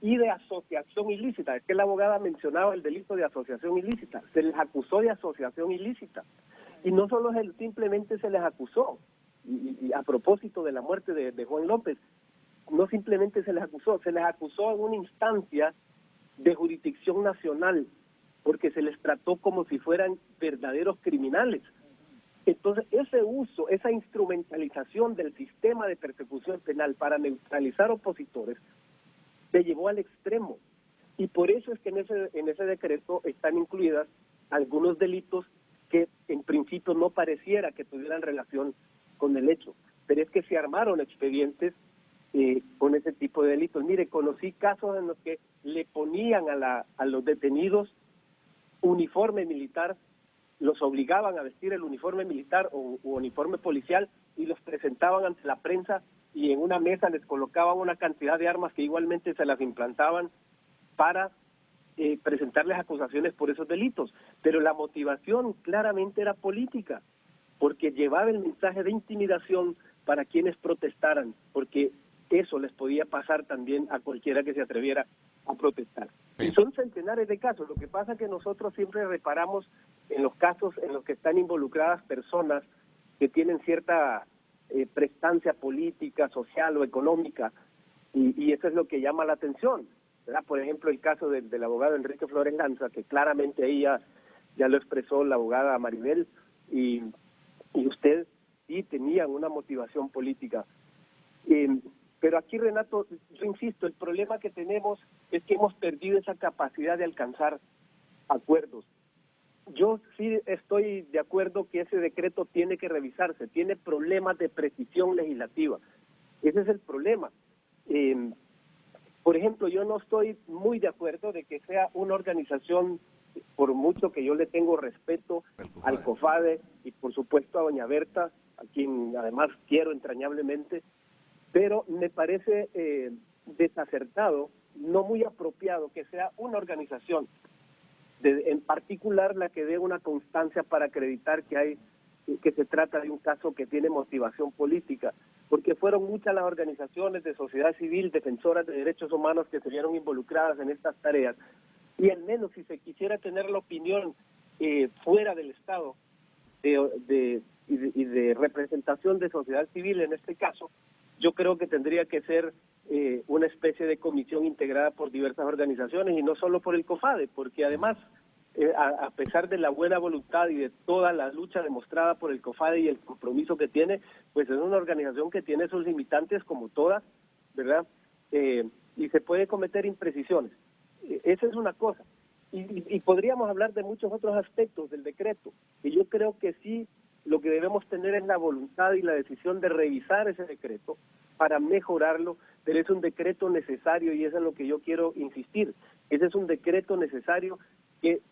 y de asociación ilícita. Es que la abogada mencionaba el delito de asociación ilícita. Se les acusó de asociación ilícita. Y no solo simplemente se les acusó, y a propósito de la muerte de Juan López, no simplemente se les acusó en una instancia de jurisdicción nacional, porque se les trató como si fueran verdaderos criminales. Entonces, ese uso, esa instrumentalización del sistema de persecución penal para neutralizar opositores, se llevó al extremo. Y por eso es que en ese decreto están incluidas algunos delitos que en principio no pareciera que tuvieran relación con el hecho. Pero es que se armaron expedientes con ese tipo de delitos. Mire, conocí casos en los que le ponían a los detenidos uniforme militar, los obligaban a vestir el uniforme militar u uniforme policial y los presentaban ante la prensa y en una mesa les colocaban una cantidad de armas que igualmente se las implantaban para presentarles acusaciones por esos delitos. Pero la motivación claramente era política, porque llevaba el mensaje de intimidación para quienes protestaran, porque eso les podía pasar también a cualquiera que se atreviera a protestar. Y son centenares de casos. Lo que pasa es que nosotros siempre reparamos en los casos en los que están involucradas personas que tienen cierta prestancia política, social o económica, y eso es lo que llama la atención, ¿verdad? Por ejemplo, el caso del abogado Enrique Flores Lanza, que claramente ahí ya lo expresó la abogada Maribel, y usted sí tenían una motivación política. Pero aquí, Renato, yo insisto, el problema que tenemos es que hemos perdido esa capacidad de alcanzar acuerdos. Yo sí estoy de acuerdo que ese decreto tiene que revisarse, tiene problemas de precisión legislativa. Ese es el problema. Por ejemplo, yo no estoy muy de acuerdo de que sea una organización, por mucho que yo le tengo respeto al COFADE y por supuesto a doña Berta, a quien además quiero entrañablemente, pero me parece desacertado, no muy apropiado que sea una organización, en particular la que dé una constancia para acreditar que se trata de un caso que tiene motivación política, porque fueron muchas las organizaciones de sociedad civil, defensoras de derechos humanos que se vieron involucradas en estas tareas, y al menos si se quisiera tener la opinión fuera del Estado y de representación de sociedad civil en este caso, yo creo que tendría que ser una especie de comisión integrada por diversas organizaciones y no solo por el COFADE, porque además, a pesar de la buena voluntad y de toda la lucha demostrada por el COFADE y el compromiso que tiene, pues es una organización que tiene sus limitantes como todas, ¿verdad? Y se puede cometer imprecisiones. Esa es una cosa. Y podríamos hablar de muchos otros aspectos del decreto, y yo creo que sí, lo que debemos tener es la voluntad y la decisión de revisar ese decreto para mejorarlo, pero es un decreto necesario y eso es lo que yo quiero insistir. Ese es un decreto necesario que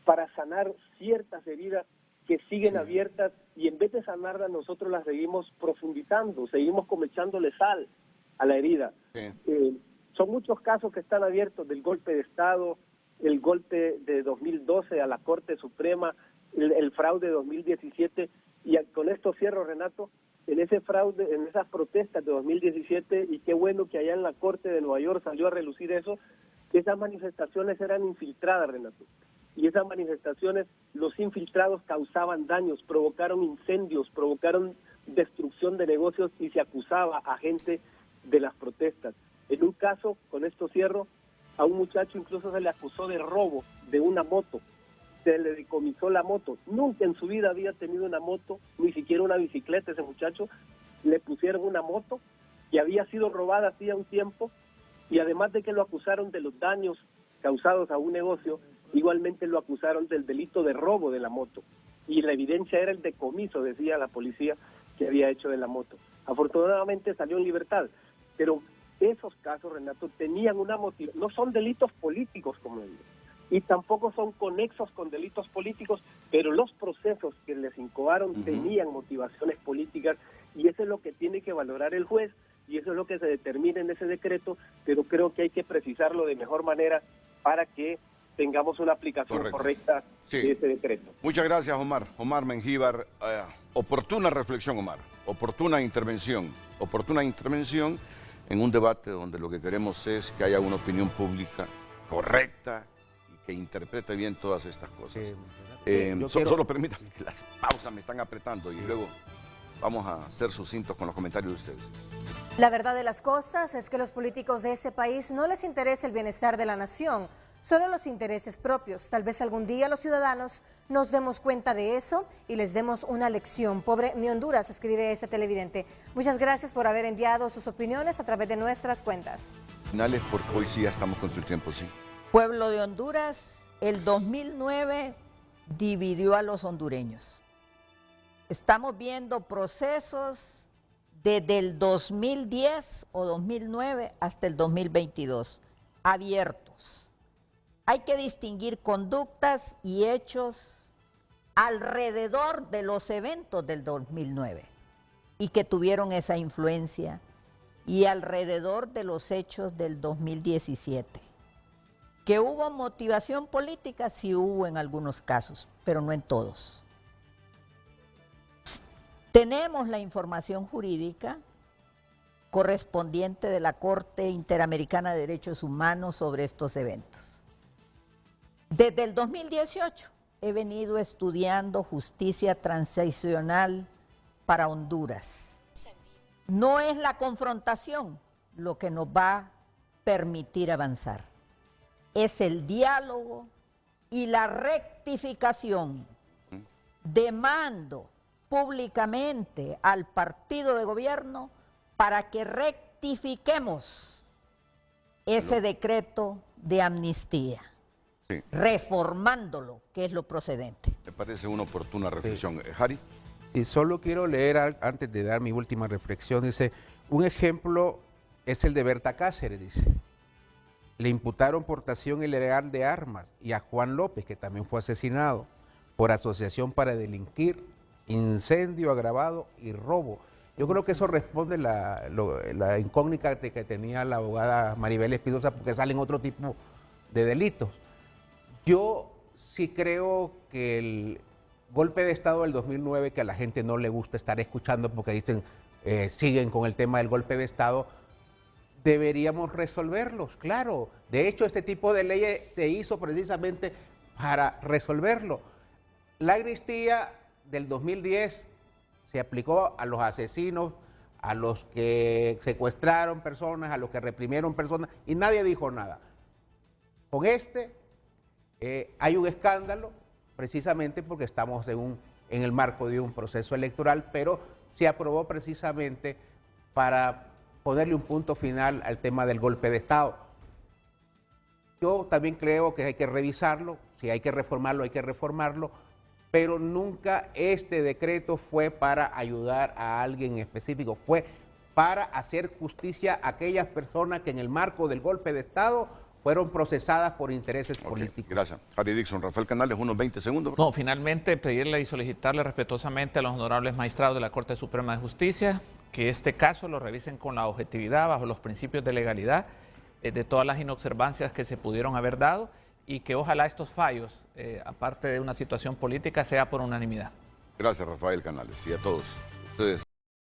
para sanar ciertas heridas que siguen abiertas y en vez de sanarlas nosotros las seguimos profundizando, seguimos como echándole sal a la herida. Son muchos casos que están abiertos del golpe de Estado, el golpe de 2012 a la Corte Suprema, el fraude de 2017, y con esto cierro, Renato, en ese fraude, en esas protestas de 2017, y qué bueno que allá en la Corte de Nueva York salió a relucir eso, que esas manifestaciones eran infiltradas, Renato, y esas manifestaciones, los infiltrados causaban daños, provocaron incendios, provocaron destrucción de negocios y se acusaba a gente de las protestas. En un caso, con esto cierro, a un muchacho incluso se le acusó de robo de una moto, se le decomisó la moto, nunca en su vida había tenido una moto, ni siquiera una bicicleta ese muchacho, le pusieron una moto que había sido robada hacía un tiempo, y además de que lo acusaron de los daños causados a un negocio, igualmente lo acusaron del delito de robo de la moto. Y la evidencia era el decomiso, decía la policía, que había hecho de la moto. Afortunadamente salió en libertad, pero esos casos, Renato, tenían una motivación, no son delitos políticos, como digo, y tampoco son conexos con delitos políticos, pero los procesos que les incoaron tenían motivaciones políticas, y eso es lo que tiene que valorar el juez, y eso es lo que se determina en ese decreto, pero creo que hay que precisarlo de mejor manera para que tengamos una aplicación correcta de ese decreto. Muchas gracias, Omar. Omar Mengíbar, oportuna reflexión, Omar, oportuna intervención en un debate donde lo que queremos es que haya una opinión pública correcta y que interprete bien todas estas cosas. Solo permítanme que las pausas me están apretando y luego vamos a ser sucintos con los comentarios de ustedes. La verdad de las cosas es que los políticos de ese país no les interesa el bienestar de la nación, solo los intereses propios. Tal vez algún día los ciudadanos nos demos cuenta de eso y les demos una lección. Pobre mi Honduras, escribe este televidente. Muchas gracias por haber enviado sus opiniones a través de nuestras cuentas. Finales, porque hoy sí ya estamos con tu tiempo, sí. Pueblo de Honduras, el 2009 dividió a los hondureños. Estamos viendo procesos desde el 2010 o 2009 hasta el 2022, abiertos. Hay que distinguir conductas y hechos alrededor de los eventos del 2009 y que tuvieron esa influencia, y alrededor de los hechos del 2017. Que hubo motivación política, sí hubo en algunos casos, pero no en todos. Tenemos la información jurídica correspondiente de la Corte Interamericana de Derechos Humanos sobre estos eventos. Desde el 2018 he venido estudiando justicia transicional para Honduras. No es la confrontación lo que nos va a permitir avanzar, es el diálogo y la rectificación. Demando públicamente al partido de gobierno para que rectifiquemos ese decreto de amnistía, reformándolo, que es lo procedente. Me parece una oportuna reflexión. Jari. Sí, solo quiero leer, antes de dar mi última reflexión, dice, un ejemplo es el de Berta Cáceres, dice. Le imputaron portación ilegal de armas, y a Juan López, que también fue asesinado, por asociación para delinquir, incendio agravado y robo. Yo creo que eso responde la incógnita que tenía la abogada Maribel Espinosa, porque salen otro tipo de delitos. Yo sí creo que el golpe de Estado del 2009, que a la gente no le gusta estar escuchando porque dicen, siguen con el tema del golpe de Estado, deberíamos resolverlos, claro. De hecho, este tipo de leyes se hizo precisamente para resolverlo. La amnistía del 2010 se aplicó a los asesinos, a los que secuestraron personas, a los que reprimieron personas, y nadie dijo nada. Con hay un escándalo, precisamente porque estamos en el marco de un proceso electoral, pero se aprobó precisamente para ponerle un punto final al tema del golpe de Estado. Yo también creo que hay que revisarlo, si hay que reformarlo, pero nunca este decreto fue para ayudar a alguien específico, fue para hacer justicia a aquellas personas que en el marco del golpe de Estado fueron procesadas por intereses políticos. Gracias. Harry Dixon, Rafael Canales, unos 20 segundos. No, finalmente pedirle y solicitarle respetuosamente a los honorables magistrados de la Corte Suprema de Justicia que este caso lo revisen con la objetividad, bajo los principios de legalidad, de todas las inobservancias que se pudieron haber dado, y que ojalá estos fallos, aparte de una situación política, sea por unanimidad. Gracias, Rafael Canales, y a todos ustedes.